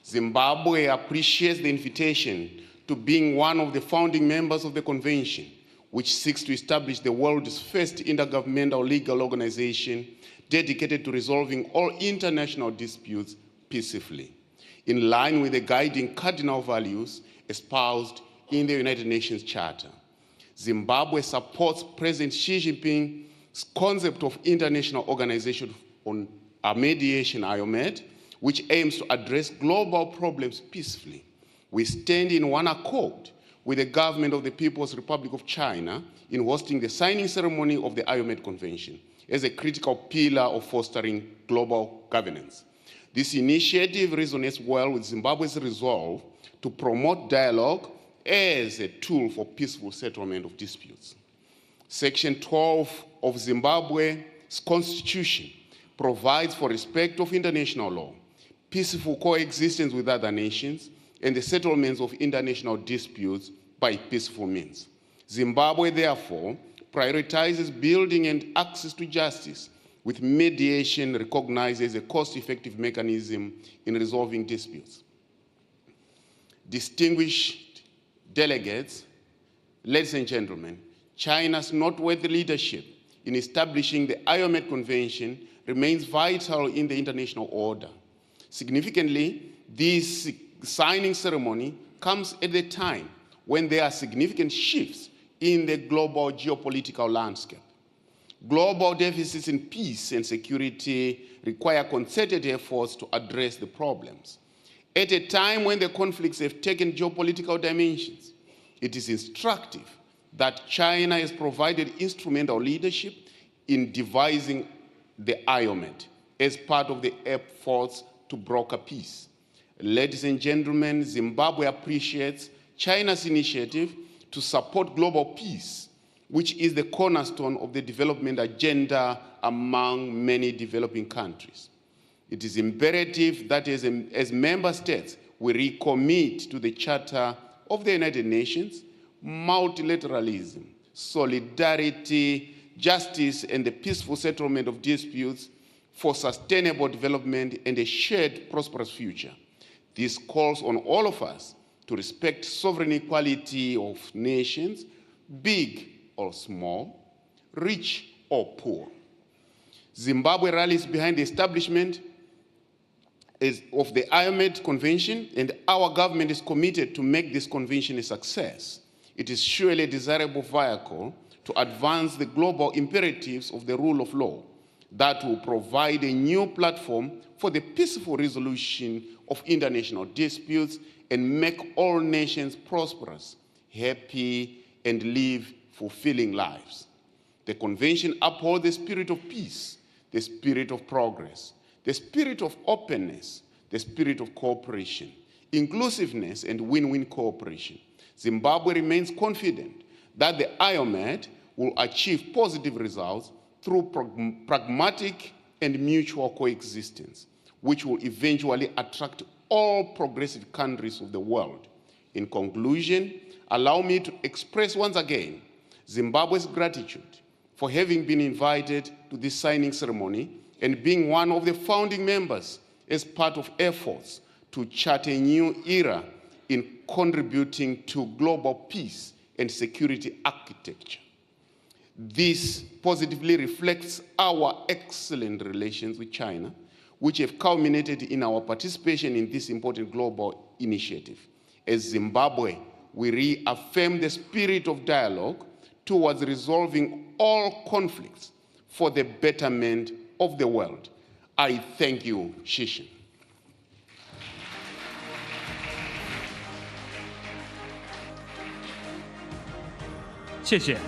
Zimbabwe appreciates the invitation to being one of the founding members of the convention, which seeks to establish the world's first intergovernmental legal organization dedicated to resolving all international disputes peacefully, in line with the guiding cardinal values espoused in the United Nations Charter. Zimbabwe supports President Xi Jinping's concept of international organization on mediation, IOMED, which aims to address global problems peacefully. We stand in one accord with the government of the People's Republic of China in hosting the signing ceremony of the IOMED Convention as a critical pillar of fostering global governance. This initiative resonates well with Zimbabwe's resolve to promote dialogue as a tool for peaceful settlement of disputes. Section 12 of Zimbabwe's constitution provides for respect of international law, peaceful coexistence with other nations, and the settlements of international disputes by peaceful means. Zimbabwe, therefore, prioritizes building and access to justice, with mediation recognized as a cost-effective mechanism in resolving disputes. Distinguished delegates, ladies and gentlemen, China's noteworthy leadership in establishing the IOMED Convention remains vital in the international order. Significantly, this signing ceremony comes at a time when there are significant shifts in the global geopolitical landscape. Global deficits in peace and security require concerted efforts to address the problems. At a time when the conflicts have taken geopolitical dimensions, it is instructive that China has provided instrumental leadership in devising the IOMED as part of the efforts to broker peace. Ladies and gentlemen, Zimbabwe appreciates China's initiative to support global peace, which is the cornerstone of the development agenda among many developing countries. It is imperative that as member states, we recommit to the Charter of the United Nations, multilateralism, solidarity, justice, and the peaceful settlement of disputes for sustainable development and a shared prosperous future. This calls on all of us to respect sovereign equality of nations, big or small, rich or poor. Zimbabwe rallies behind the establishment of the IOMED Convention, and our government is committed to make this convention a success. It is surely a desirable vehicle to advance the global imperatives of the rule of law that will provide a new platform for the peaceful resolution of international disputes and make all nations prosperous, happy, and live fulfilling lives. The convention upholds the spirit of peace, the spirit of progress, the spirit of openness, the spirit of cooperation, inclusiveness, and win-win cooperation. Zimbabwe remains confident that the IOMED will achieve positive results through pragmatic and mutual coexistence, which will eventually attract all progressive countries of the world. In conclusion, allow me to express once again Zimbabwe's gratitude for having been invited to this signing ceremony and being one of the founding members as part of efforts to chart a new era in contributing to global peace and security architecture. This positively reflects our excellent relations with China, which have culminated in our participation in this important global initiative. As Zimbabwe, we reaffirm the spirit of dialogue towards resolving all conflicts for the betterment of the world. I thank you, Shishin. 谢谢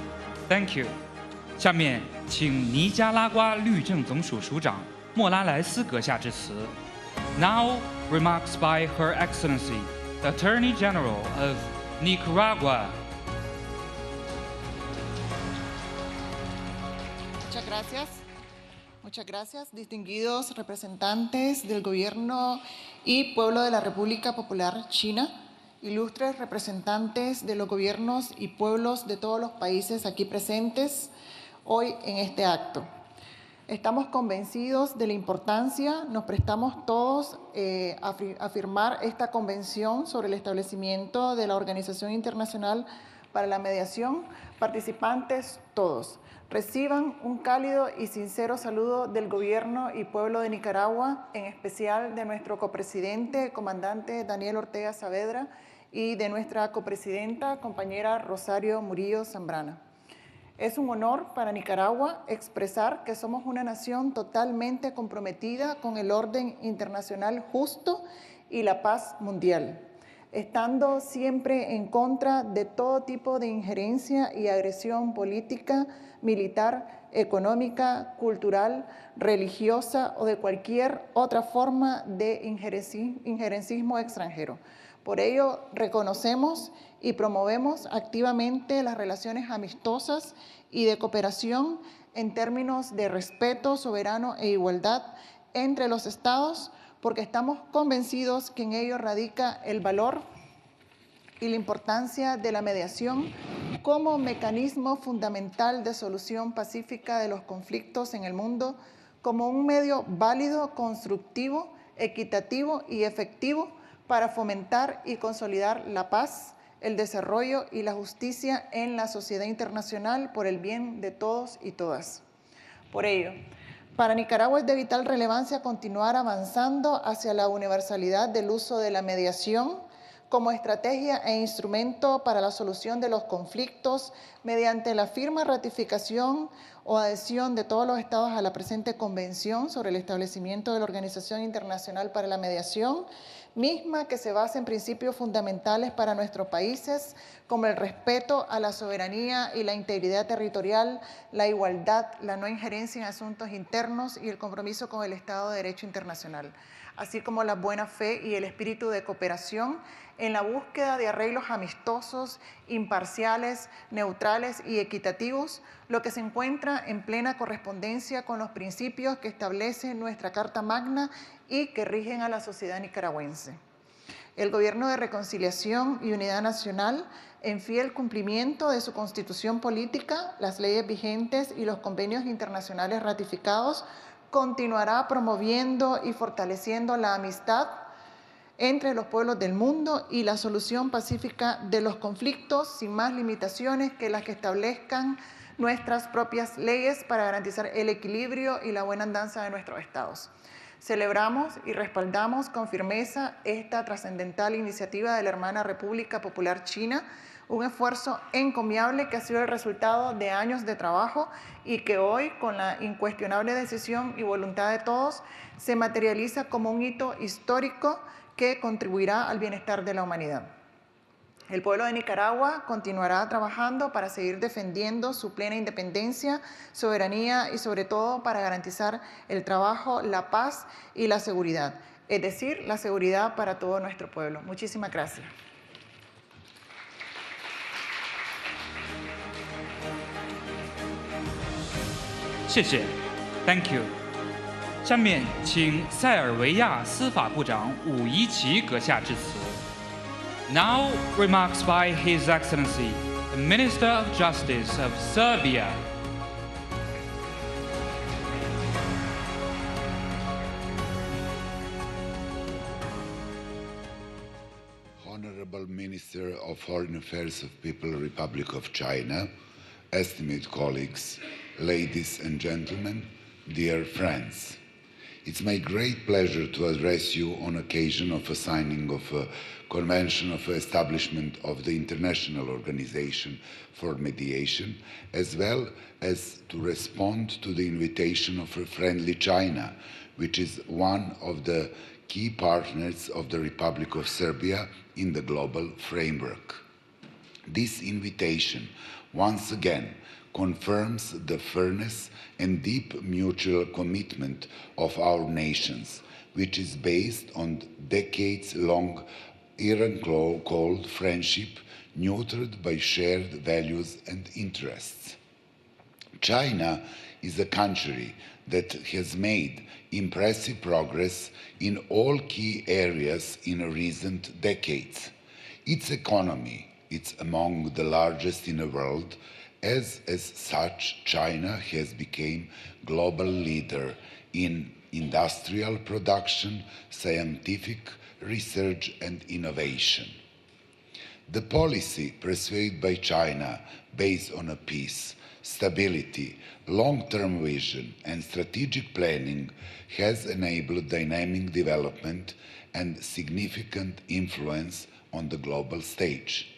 ，Thank you。下面请尼加拉瓜律政总署署长莫拉莱斯阁下致辞。Now remarks by Her Excellency, the Attorney General of Nicaragua. Muchas gracias, distinguidos representantes del Gobierno y Pueblo de la República Popular China, ilustres representantes de los gobiernos y pueblos de todos los países aquí presentes hoy en este acto. Estamos convencidos de la importancia, nos prestamos todos a firmar esta convención sobre el establecimiento de la Organización Internacional para la Mediación. Participantes todos, reciban un cálido y sincero saludo del Gobierno y Pueblo de Nicaragua, en especial de nuestro copresidente, comandante Daniel Ortega Saavedra, y de nuestra copresidenta, compañera Rosario Murillo Zambrana. Es un honor para Nicaragua expresar que somos una nación totalmente comprometida con el orden internacional justo y la paz mundial, estando siempre en contra de todo tipo de injerencia y agresión política, militar, económica, cultural, religiosa o de cualquier otra forma de injerencismo extranjero. Por ello, reconocemos y promovemos activamente las relaciones amistosas y de cooperación en términos de respeto soberano e igualdad entre los estados, porque estamos convencidos que en ello radica el valor y la importancia de la mediación como mecanismo fundamental de solución pacífica de los conflictos en el mundo, como un medio válido, constructivo, equitativo y efectivo para fomentar y consolidar la paz, el desarrollo y la justicia en la sociedad internacional por el bien de todos y todas. Por ello, para Nicaragua es de vital relevancia continuar avanzando hacia la universalidad del uso de la mediación como estrategia e instrumento para la solución de los conflictos mediante la firma, ratificación o adhesión de todos los estados a la presente Convención sobre el establecimiento de la Organización Internacional para la Mediación, misma que se basa en principios fundamentales para nuestros países, como el respeto a la soberanía y la integridad territorial, la igualdad, la no injerencia en asuntos internos y el compromiso con el Estado de Derecho internacional, así como la buena fe y el espíritu de cooperación en la búsqueda de arreglos amistosos, imparciales, neutrales y equitativos, lo que se encuentra en plena correspondencia con los principios que establece nuestra Carta Magna y que rigen a la sociedad nicaragüense. El Gobierno de Reconciliación y Unidad Nacional, en fiel cumplimiento de su Constitución política, las leyes vigentes y los convenios internacionales ratificados, continuará promoviendo y fortaleciendo la amistad, entre los pueblos del mundo y la solución pacífica de los conflictos sin más limitaciones que las que establezcan nuestras propias leyes para garantizar el equilibrio y la buena andanza de nuestros estados. Celebramos y respaldamos con firmeza esta trascendental iniciativa de la hermana República Popular China, un esfuerzo encomiable que ha sido el resultado de años de trabajo y que hoy, con la incuestionable decisión y voluntad de todos, se materializa como un hito histórico que contribuirá al bienestar de la humanidad. El pueblo de Nicaragua continuará trabajando para seguir defendiendo su plena independencia, soberanía y sobre todo para garantizar el trabajo, la paz y la seguridad, es decir, la seguridad para todo nuestro pueblo. Muchísimas gracias. 谢谢 ，Thank you。下面请塞尔维亚司法部长武伊奇阁下致辞。Now remarks by His Excellency, the Minister of Justice of Serbia. Honorable Minister of Foreign Affairs of People's Republic of China, esteemed colleagues, ladies and gentlemen, dear friends. It's my great pleasure to address you on occasion of a signing of a Convention of Establishment of the International Organization for Mediation, as well as to respond to the invitation of a friendly China, which is one of the key partners of the Republic of Serbia in the global framework. This invitation, once again, confirms the fairness and deep mutual commitment of our nations, which is based on decades-long Iran-cold friendship nurtured by shared values and interests. China is a country that has made impressive progress in all key areas in recent decades. Its economy is among the largest in the world. As such, China has become global leader in industrial production, scientific research and innovation. The policy pursued by China based on a peace, stability, long-term vision and strategic planning has enabled dynamic development and significant influence on the global stage.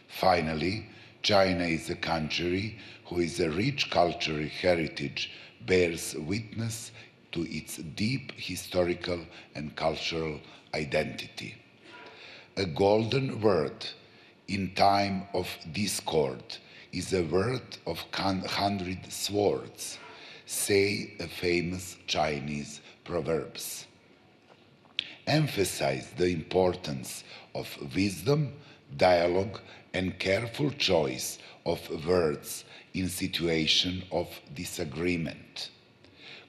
Finally, China is a country whose rich cultural heritage bears witness to its deep historical and cultural identity. A golden word in time of discord is a word of 100 swords, say a famous Chinese proverbs. Emphasize the importance of wisdom, dialogue, and careful choice of words in situation of disagreement.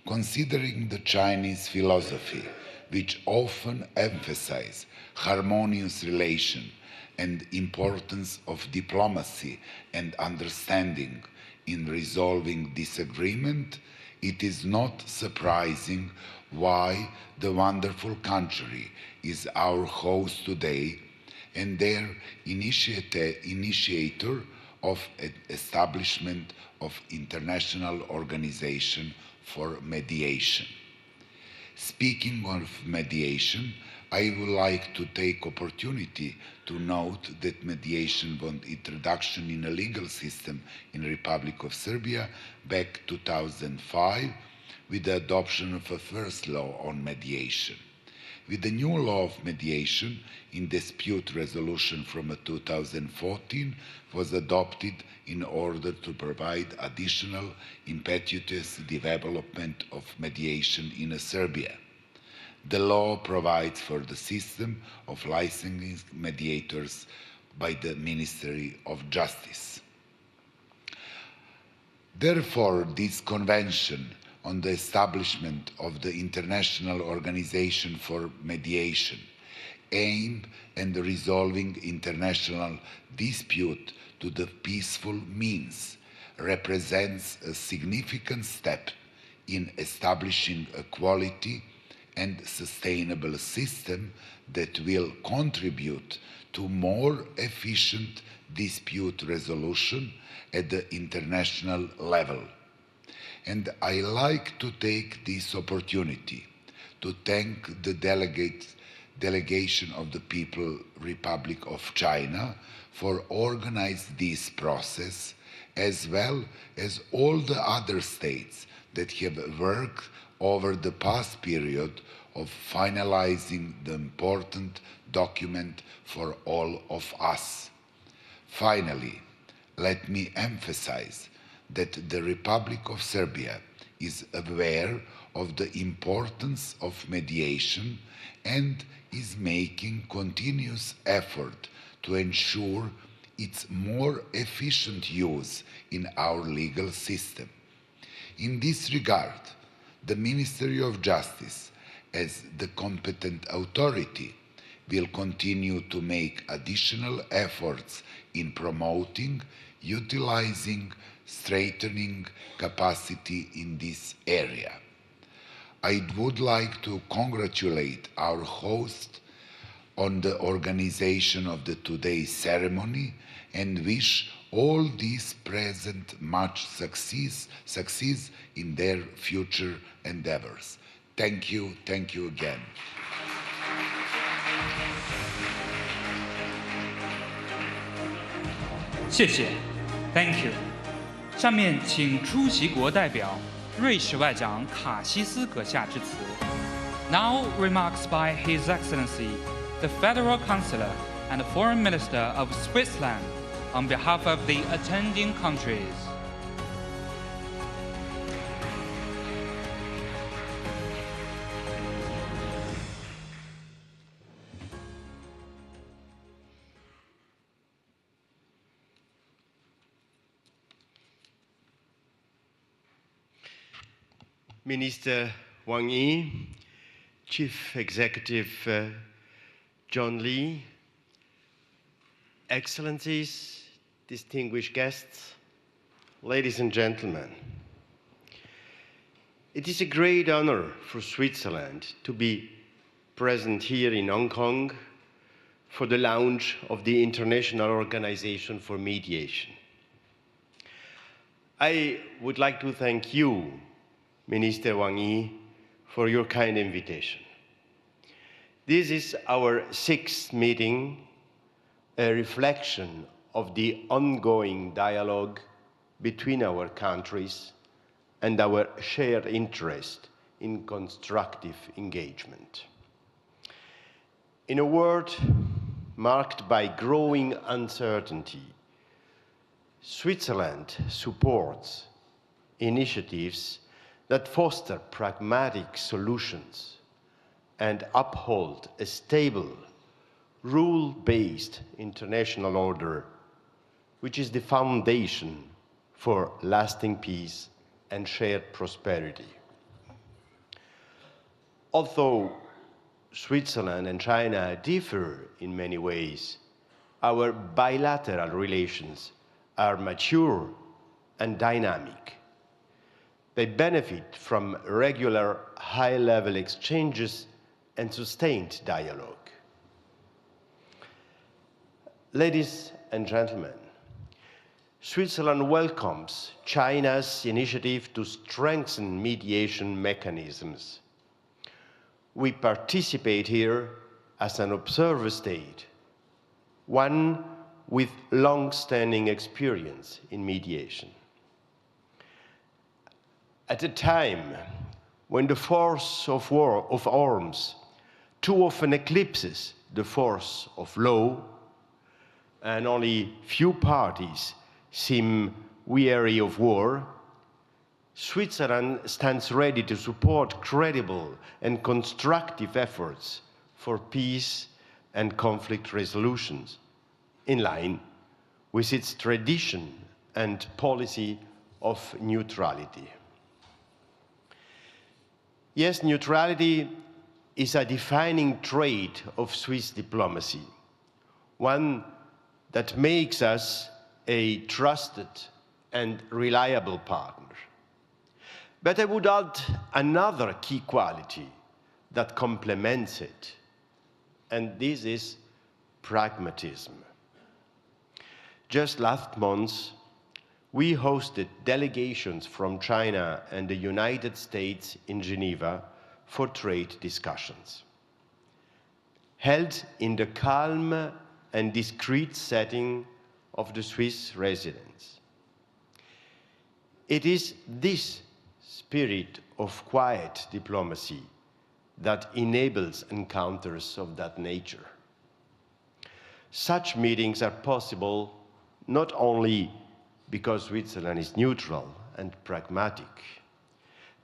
Considering the Chinese philosophy, which often emphasize harmonious relation and importance of diplomacy and understanding in resolving disagreement, it is not surprising why the wonderful country is our host today and their initiator of an establishment of International Organization for Mediation. Speaking of mediation, I would like to take opportunity to note that mediation won introduction in a legal system in the Republic of Serbia back 2005 with the adoption of a first law on mediation. With the new law of mediation in dispute resolution from 2014 was adopted in order to provide additional impetuous development of mediation in Serbia. The law provides for the system of licensing mediators by the Ministry of Justice. Therefore, this convention on the establishment of the International Organization for Mediation aimed at resolving international dispute to the peaceful means represents a significant step in establishing a quality and sustainable system that will contribute to more efficient dispute resolution at the international level. And I like to take this opportunity to thank the delegation of the People's Republic of China for organizing this process, as well as all the other states that have worked over the past period of finalizing the important document for all of us. Finally, let me emphasize that the Republic of Serbia is aware of the importance of mediation and is making continuous effort to ensure its more efficient use in our legal system. In this regard, the Ministry of Justice, as the competent authority, will continue to make additional efforts in promoting, utilizing, strengthening capacity in this area. I would like to congratulate our host on the organization of today's ceremony and wish all these present much success in their future endeavors. Thank you again. 谢谢 ，Thank you。下面请出席国代表瑞士外长卡西斯阁下致辞。Now remarks by His Excellency, the Federal Councillor and Foreign Minister of Switzerland, on behalf of the attending countries. Minister Wang Yi, Chief Executive John Lee, Excellencies, distinguished guests, ladies and gentlemen. It is a great honor for Switzerland to be present here in Hong Kong for the launch of the International Organization for Mediation. I would like to thank you, Minister Wang Yi, for your kind invitation. This is our 6th meeting, a reflection of the ongoing dialogue between our countries and our shared interest in constructive engagement. In a world marked by growing uncertainty, Switzerland supports initiatives that foster pragmatic solutions and uphold a stable, rule-based international order, which is the foundation for lasting peace and shared prosperity. Although Switzerland and China differ in many ways, our bilateral relations are mature and dynamic. They benefit from regular high-level exchanges and sustained dialogue. Ladies and gentlemen, Switzerland welcomes China's initiative to strengthen mediation mechanisms. We participate here as an observer state, one with long-standing experience in mediation. At a time when the force of arms too often eclipses the force of law, and only few parties seem weary of war, Switzerland stands ready to support credible and constructive efforts for peace and conflict resolutions, in line with its tradition and policy of neutrality. Yes, neutrality is a defining trait of Swiss diplomacy, one that makes us a trusted and reliable partner. But I would add another key quality that complements it, and this is pragmatism. Just last month, we hosted delegations from China and the United States in Geneva for trade discussions, held in the calm and discreet setting of the Swiss residents. It is this spirit of quiet diplomacy that enables encounters of that nature. Such meetings are possible not only because Switzerland is neutral and pragmatic,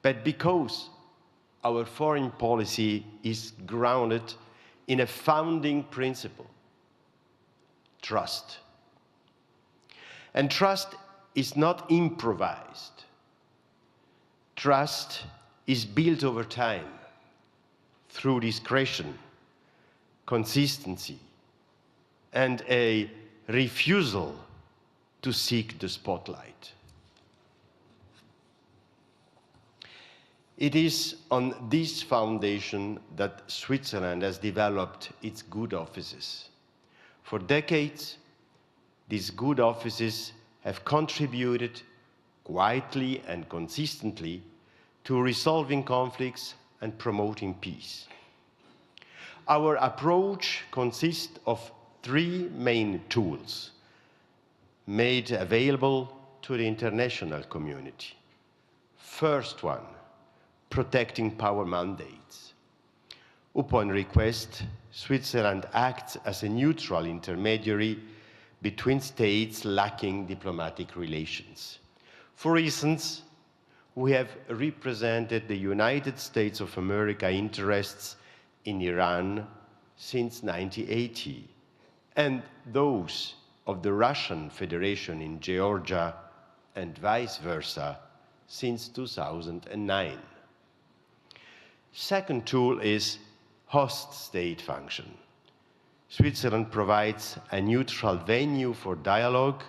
but because our foreign policy is grounded in a founding principle: trust. And trust is not improvised. Trust is built over time through discretion, consistency, and a refusal to seek the spotlight. It is on this foundation that Switzerland has developed its good offices. For decades, these good offices have contributed quietly and consistently to resolving conflicts and promoting peace. Our approach consists of three main tools made available to the international community. First one, protecting power mandates. Upon request, Switzerland acts as a neutral intermediary between states lacking diplomatic relations. For instance, we have represented the United States of America interests in Iran since 1980, and those of the Russian Federation in Georgia, and vice versa, since 2009. Second tool is host state function. Switzerland provides a neutral venue for dialogue.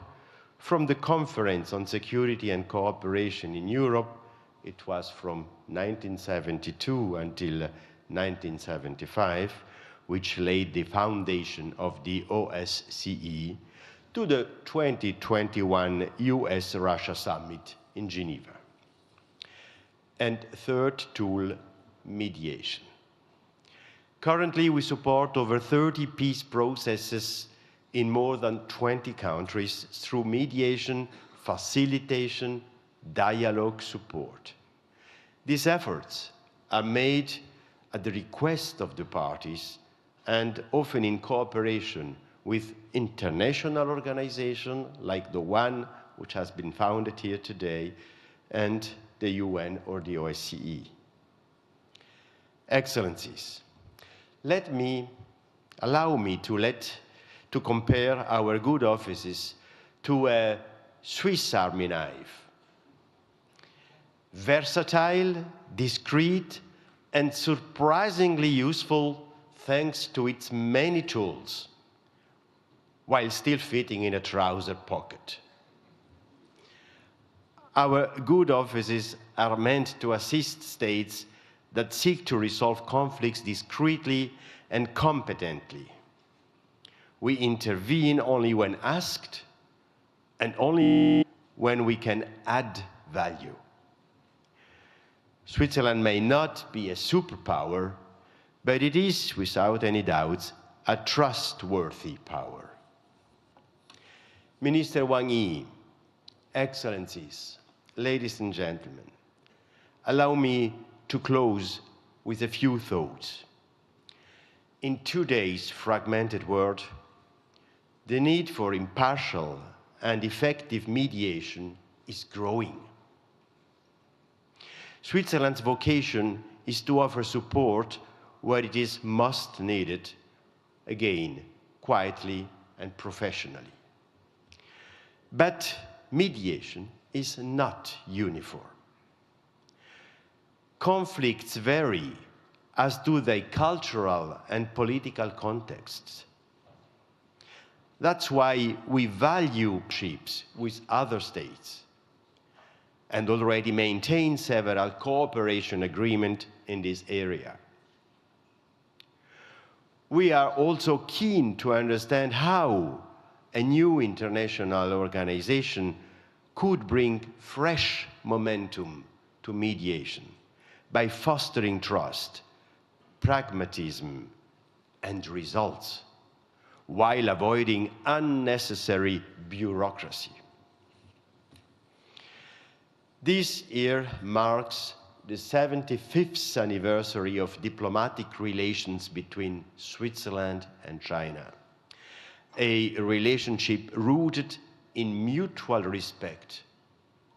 From the Conference on Security and Cooperation in Europe, it was from 1972 until 1975, which laid the foundation of the OSCE, to the 2021 US-Russia Summit in Geneva. And third tool, mediation. Currently, we support over 30 peace processes in more than 20 countries through mediation, facilitation, dialogue support. These efforts are made at the request of the parties and often in cooperation with international organizations like the one which has been founded here today and the UN or the OSCE. Excellencies, allow me to compare our good offices to a Swiss Army knife. Versatile, discreet, and surprisingly useful thanks to its many tools, while still fitting in a trouser pocket. Our good offices are meant to assist states that seek to resolve conflicts discreetly and competently. We intervene only when asked and only when we can add value. Switzerland may not be a superpower, but it is, without any doubt, a trustworthy power. Minister Wang Yi, Excellencies, ladies and gentlemen, allow me to close with a few thoughts. In today's fragmented world, the need for impartial and effective mediation is growing. Switzerland's vocation is to offer support where it is most needed, again, quietly and professionally. But mediation is not uniform. Conflicts vary, as do their cultural and political contexts. That's why we value partnerships with other states and already maintain several cooperation agreements in this area. we are also keen to understand how a new international organization could bring fresh momentum to mediation by fostering trust, pragmatism, and results, while avoiding unnecessary bureaucracy. This year marks the 75th anniversary of diplomatic relations between Switzerland and China, a relationship rooted in mutual respect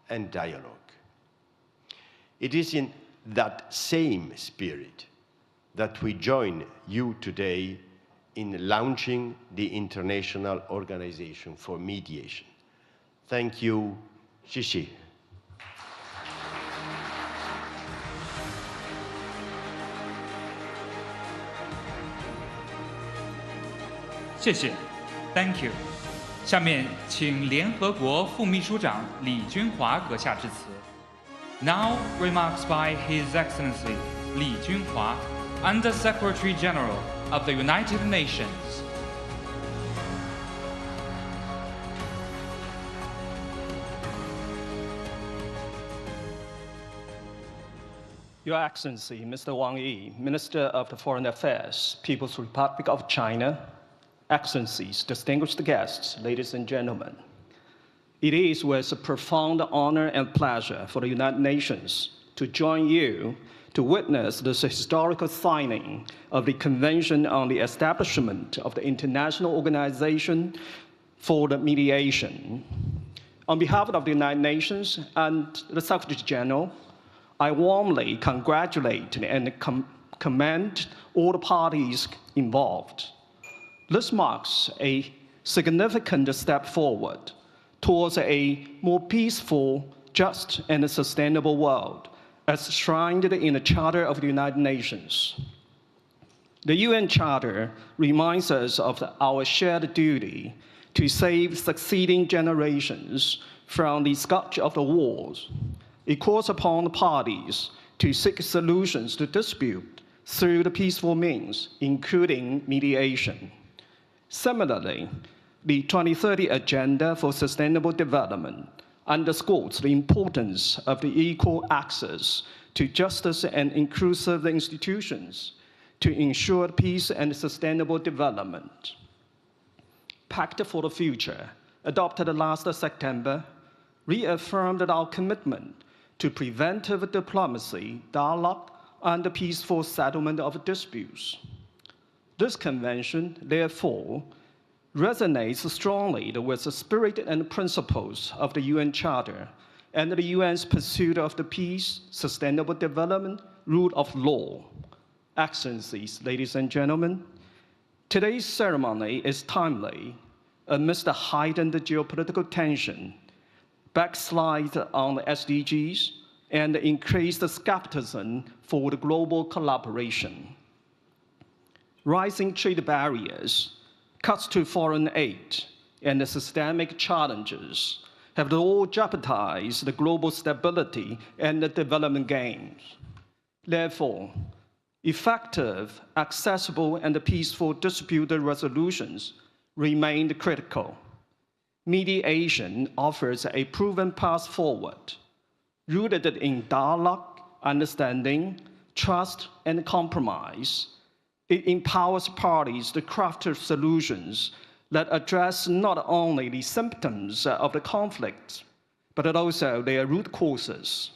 and dialogue. It is in that same spirit that we join you today in launching the International Organization for Mediation. Thank you, 谢谢。谢谢 ，Thank you。下面请联合国副秘书长李军华阁下致辞。Now remarks by His Excellency 李军华 Under Secretary General of the United Nations. Your Excellency, Mr. Wang Yi, Minister of the Foreign Affairs, People's Republic of China, Excellencies, distinguished guests, ladies and gentlemen. It is with profound honor and pleasure for the United Nations to join you to witness this historical signing of the Convention on the Establishment of the International Organization for the Mediation. On behalf of the United Nations and the Secretary General, I warmly congratulate and commend all the parties involved. This marks a significant step forward towards a more peaceful, just, and sustainable world, as enshrined in the Charter of the United Nations. The UN Charter reminds us of our shared duty to save succeeding generations from the scourge of the wars. It calls upon the parties to seek solutions to dispute through the peaceful means, including mediation. Similarly, the 2030 Agenda for Sustainable Development underscores the importance of the equal access to justice and inclusive institutions to ensure peace and sustainable development. Pact for the Future, adopted last September, reaffirmed our commitment to preventive diplomacy, dialogue, and the peaceful settlement of disputes. This convention, therefore, resonates strongly with the spirit and principles of the UN Charter and the UN's pursuit of the peace, sustainable development, rule of law. Excellencies, ladies and gentlemen, today's ceremony is timely amidst the heightened geopolitical tension, backslide on the SDGs, and increased skepticism for the global collaboration. Rising trade barriers, cuts to foreign aid, and the systemic challenges have all jeopardized the global stability and the development gains. Therefore, effective, accessible, and peaceful dispute resolutions remain critical. Mediation offers a proven path forward, rooted in dialogue, understanding, trust, and compromise. It empowers parties to craft solutions that address not only the symptoms of the conflict, but also their root causes.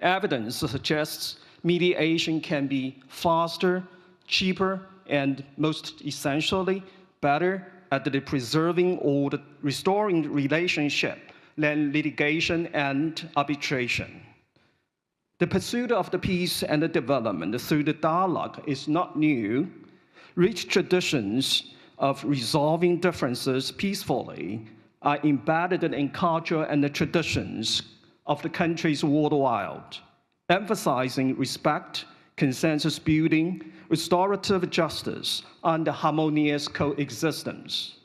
Evidence suggests mediation can be faster, cheaper, and most essentially, better at the preserving or the restoring relationship than litigation and arbitration. The pursuit of the peace and the development through the dialogue is not new. Rich traditions of resolving differences peacefully are embedded in culture and the traditions of the countries worldwide, emphasizing respect, consensus building, restorative justice, and harmonious coexistence.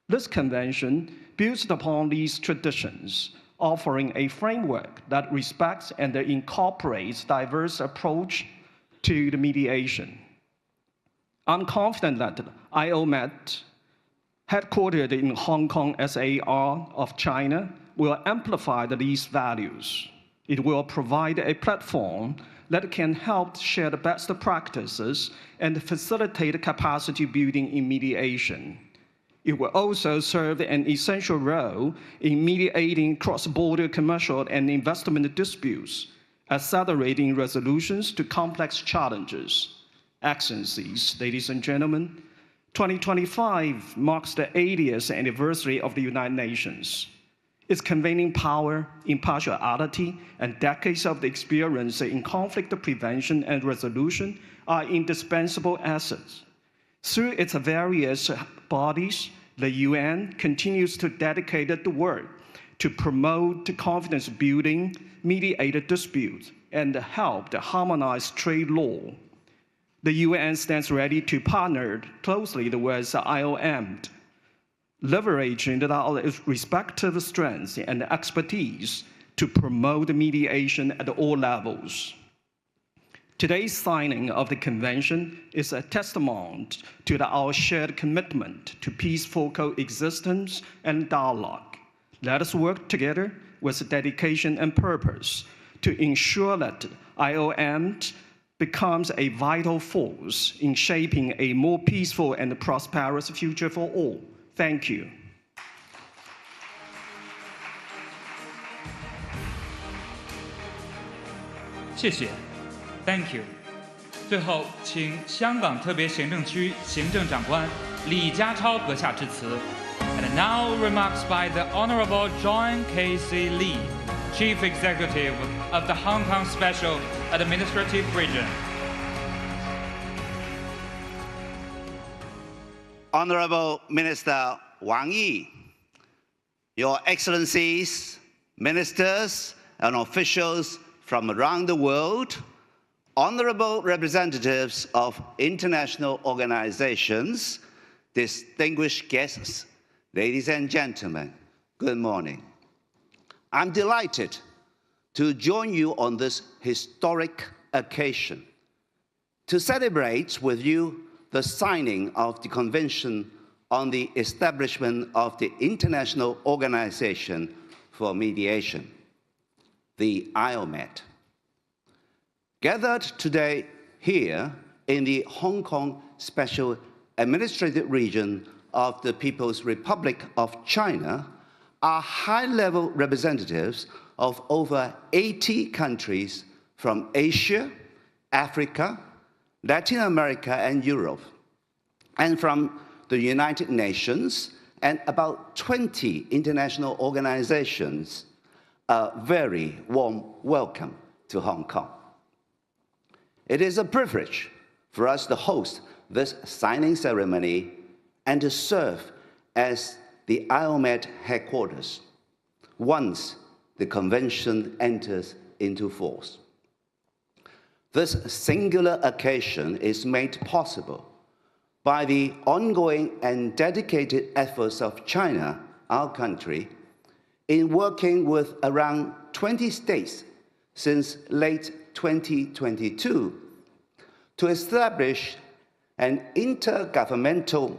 This convention builds upon these traditions, offering a framework that respects and incorporates diverse approach to the mediation. I'm confident that IOMET, headquartered in Hong Kong SAR of China, will amplify these values. It will provide a platform that can help share the best practices and facilitate capacity building in mediation. It will also serve an essential role in mediating cross-border commercial and investment disputes, accelerating resolutions to complex challenges. Excellencies, ladies and gentlemen, 2025 marks the 80th anniversary of the United Nations. Its convening power, impartiality, and decades of experience in conflict prevention and resolution are indispensable assets. Through its various bodies, the UN continues to dedicate the work to promote confidence building, mediate disputes, and help to harmonize trade law. The UN stands ready to partner closely with IOM, leveraging our respective strengths and expertise to promote mediation at all levels. Today's signing of the convention is a testament to our shared commitment to peaceful coexistence and dialogue. Let us work together with dedication and purpose to ensure that IOM becomes a vital force in shaping a more peaceful and prosperous future for all. Thank you. 谢谢 ，Thank you。最后，请香港特别行政区行政长官李家超阁下致辞。And now remarks by the Honorable John K.C. Lee, Chief Executive of the Hong Kong Special Administrative Region. Honorable Minister Wang Yi, Your Excellencies, ministers and officials from around the world, honorable representatives of international organizations, distinguished guests, ladies and gentlemen, good morning. I'm delighted to join you on this historic occasion to celebrate with you the signing of the Convention on the Establishment of the International Organization for Mediation, the IOMET. Gathered today here in the Hong Kong Special Administrative Region of the People's Republic of China are high-level representatives of over 80 countries from Asia, Africa, Latin America, and Europe, and from the United Nations and about 20 international organizations. A very warm welcome to Hong Kong. It is a privilege for us to host this signing ceremony and to serve as the IOMET headquarters once the convention enters into force. This singular occasion is made possible by the ongoing and dedicated efforts of China, our country, in working with around 20 states since late 2022 to establish an intergovernmental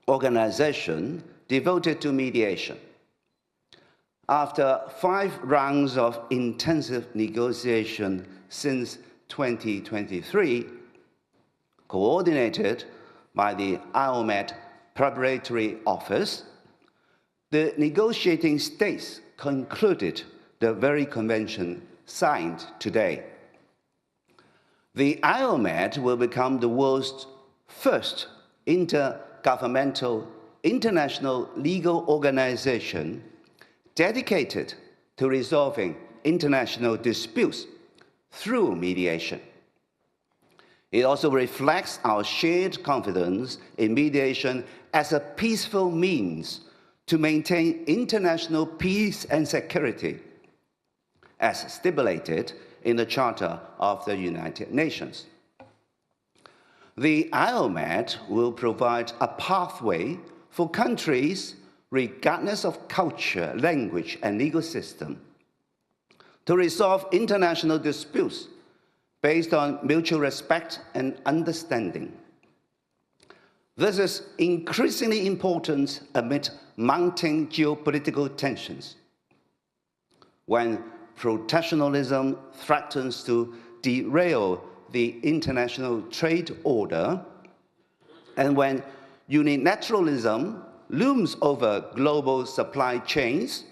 organization devoted to mediation. After 5 rounds of intensive negotiation since 2023, coordinated by the IOMET Preparatory Office, the negotiating states concluded the very convention signed today. The IOMET will become the world's first intergovernmental international legal organization dedicated to resolving international disputes through mediation. It also reflects our shared confidence in mediation as a peaceful means to maintain international peace and security, as stipulated in the Charter of the United Nations. The IOMET will provide a pathway for countries, regardless of culture, language, and legal system, to resolve international disputes based on mutual respect and understanding. This is increasingly important amid mounting geopolitical tensions. When protectionism threatens to derail the international trade order, and when unilateralism looms over global supply chains,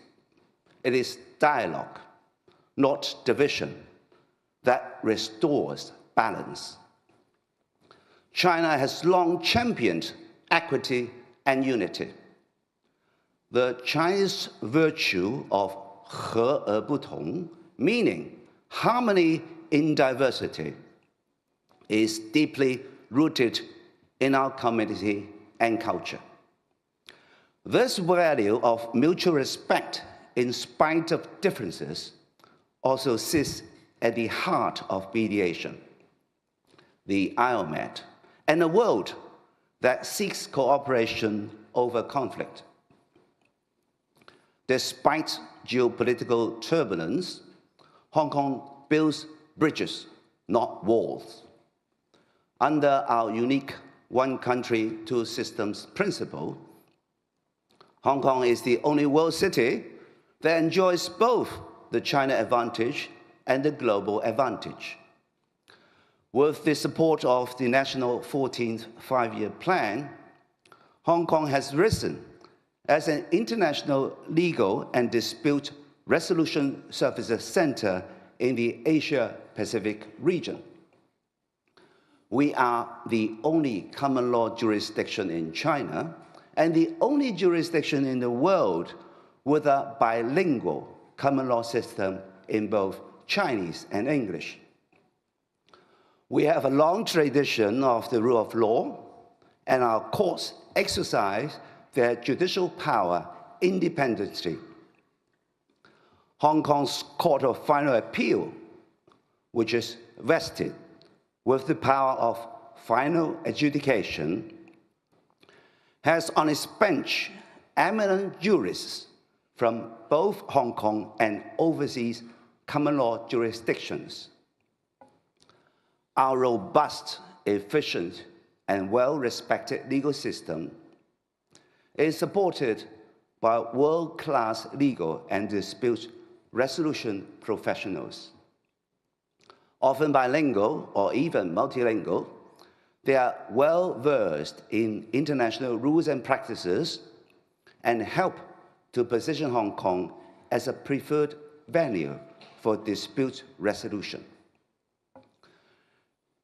it is dialogue, not division, that restores balance. China has long championed equity and unity. The Chinese virtue of 和而不同, meaning harmony in diversity, is deeply rooted in our community and culture. This value of mutual respect in spite of differences also sits at the heart of mediation, the IOMET, and a world that seeks cooperation over conflict. Despite geopolitical turbulence, Hong Kong builds bridges, not walls. Under our unique one country, two systems principle, Hong Kong is the only world city that enjoys both the China advantage and the global advantage. With the support of the National 14th Five-Year Plan, Hong Kong has risen as an international legal and dispute resolution services center in the Asia-Pacific region. We are the only common law jurisdiction in China and the only jurisdiction in the world with a bilingual common law system in both Chinese and English. We have a long tradition of the rule of law, and our courts exercise their judicial power independently. Hong Kong's Court of Final Appeal, which is vested with the power of final adjudication, has on its bench eminent jurists from both Hong Kong and overseas common law jurisdictions. Our robust, efficient, and well-respected legal system is supported by world-class legal and dispute resolution professionals. Often bilingual or even multilingual, they are well-versed in international rules and practices and help to position Hong Kong as a preferred venue for dispute resolution.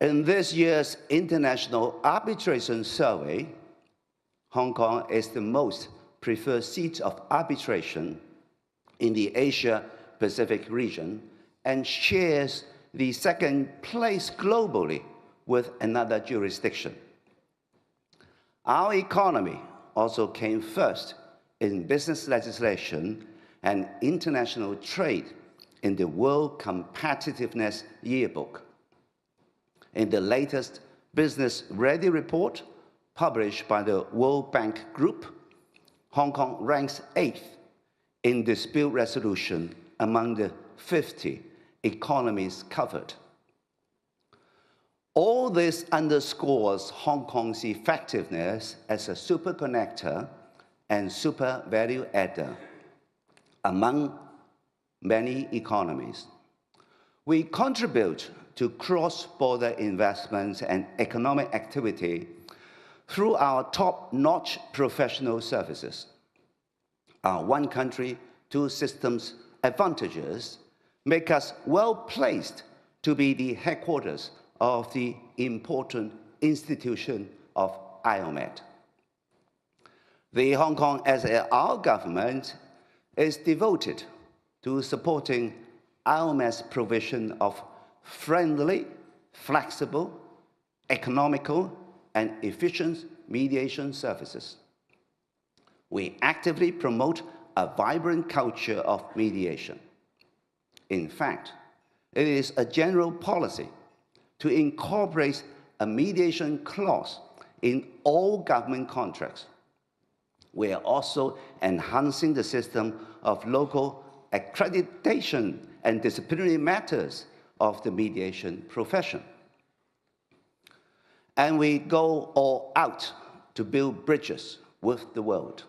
In this year's International Arbitration Survey, Hong Kong is the most preferred seat of arbitration in the Asia-Pacific region and shares the second place globally with another jurisdiction. Our economy also came first in business legislation and international trade in the World Competitiveness Yearbook. In the latest Business Ready report published by the World Bank Group, Hong Kong ranks 8th in dispute resolution among the 50 economies covered. All this underscores Hong Kong's effectiveness as a super connector and super value adder among many economies. We contribute to cross-border investments and economic activity through our top-notch professional services. Our one country, two systems advantages make us well-placed to be the headquarters of the important institution of IOMET. The Hong Kong SAR government is devoted to supporting IOMET's provision of friendly, flexible, economical, and efficient mediation services. We actively promote a vibrant culture of mediation. In fact, it is a general policy to incorporate a mediation clause in all government contracts. We are also enhancing the system of local accreditation and disciplinary matters of the mediation profession. And we go all out to build bridges with the world.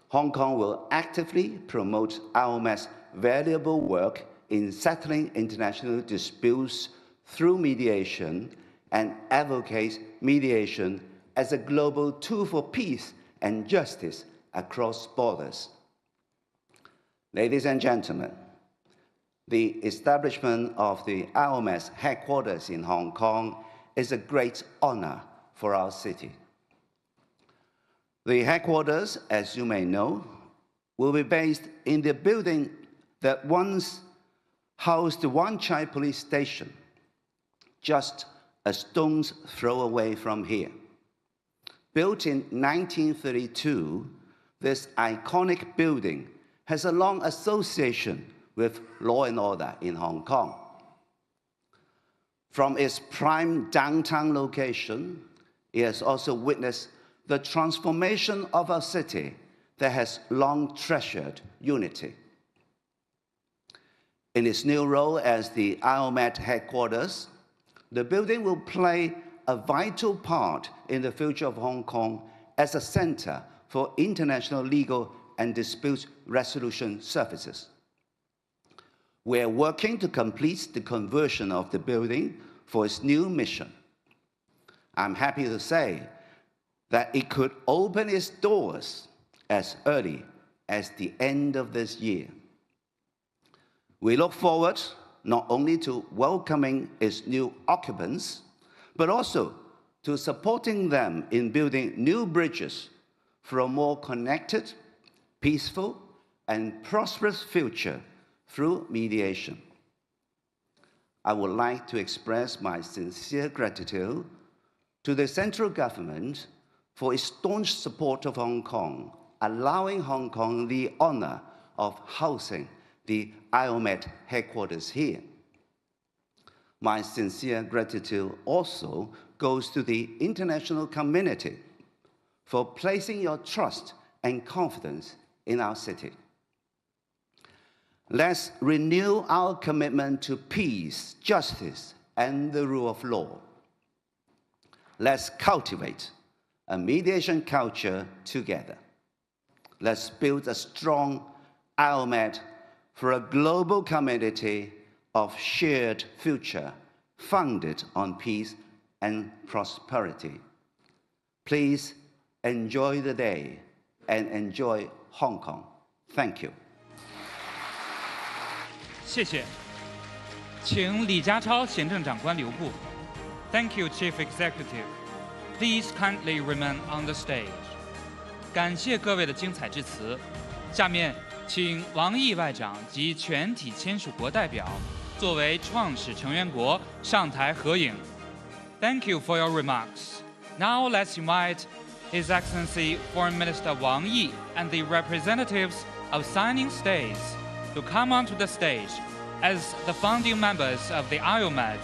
Hong Kong will actively promote IOM's valuable work in settling international disputes through mediation and advocate mediation as a global tool for peace and justice across borders. Ladies and gentlemen, the establishment of the IOM's headquarters in Hong Kong is a great honor for our city. The headquarters, as you may know, will be based in the building that once housed the Wan Chai police station, just a stone's throw away from here. Built in 1932, this iconic building has a long association with law and order in Hong Kong. From its prime downtown location, it has also witnessed the transformation of a city that has long treasured unity. In its new role as the IOM headquarters, the building will play a vital part in the future of Hong Kong as a center for international legal and dispute resolution services. We are working to complete the conversion of the building for its new mission. I'm happy to say that it could open its doors as early as the end of this year. We look forward not only to welcoming its new occupants, but also to supporting them in building new bridges for a more connected, peaceful, and prosperous future through mediation. I would like to express my sincere gratitude to the central government for its staunch support of Hong Kong, allowing Hong Kong the honor of housing the IOM headquarters here. My sincere gratitude also goes to the international community for placing your trust and confidence in our city. Let's renew our commitment to peace, justice, and the rule of law. Let's cultivate a mediation culture together. Let's build a strong IOM for a global community of shared future founded on peace and prosperity. Please enjoy the day and enjoy Hong Kong. Thank you. 谢谢，请李家超行政长官留步。Thank you, Chief Executive. Please kindly remain on the stage. 感谢各位的精彩致辞。下面，请王毅外长及全体签署国代表作为创始成员国上台合影。Thank you for your remarks. Now let's invite His Excellency Foreign Minister Wang Yi and the representatives of signing states to come onto the stage as the founding members of the IOM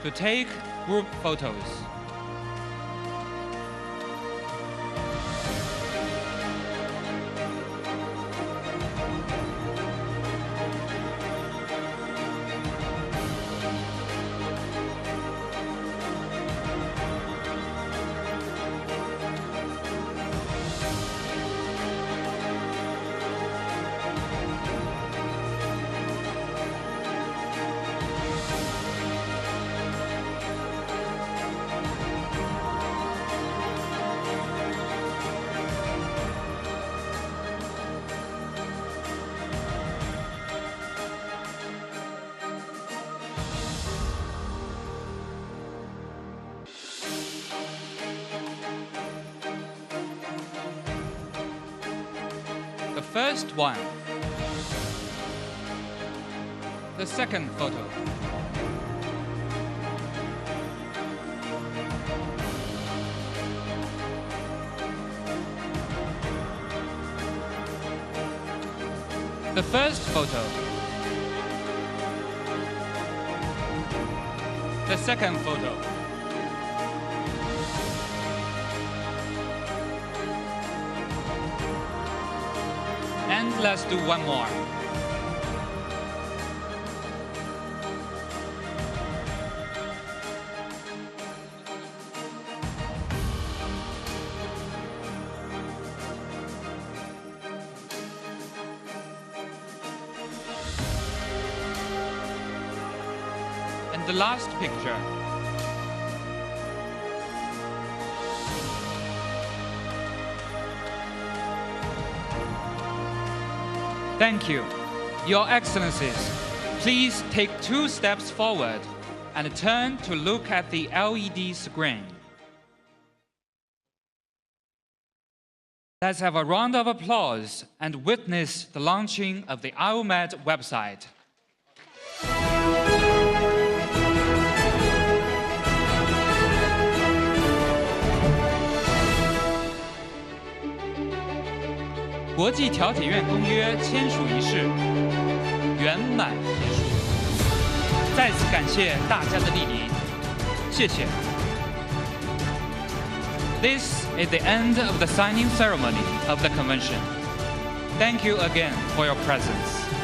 to take group photos. The first one. The second photo. The first photo. The second photo. And let's do one more. the last picture. Thank you. Your Excellencies, please take 2 steps forward and turn to look at the LED screen. Let's have a round of applause and witness the launching of the IOMED website.《国际调解院公约》签署仪式圆满结束，再次感谢大家的莅临，谢谢。This is the end of the signing ceremony of the convention. Thank you again for your presence.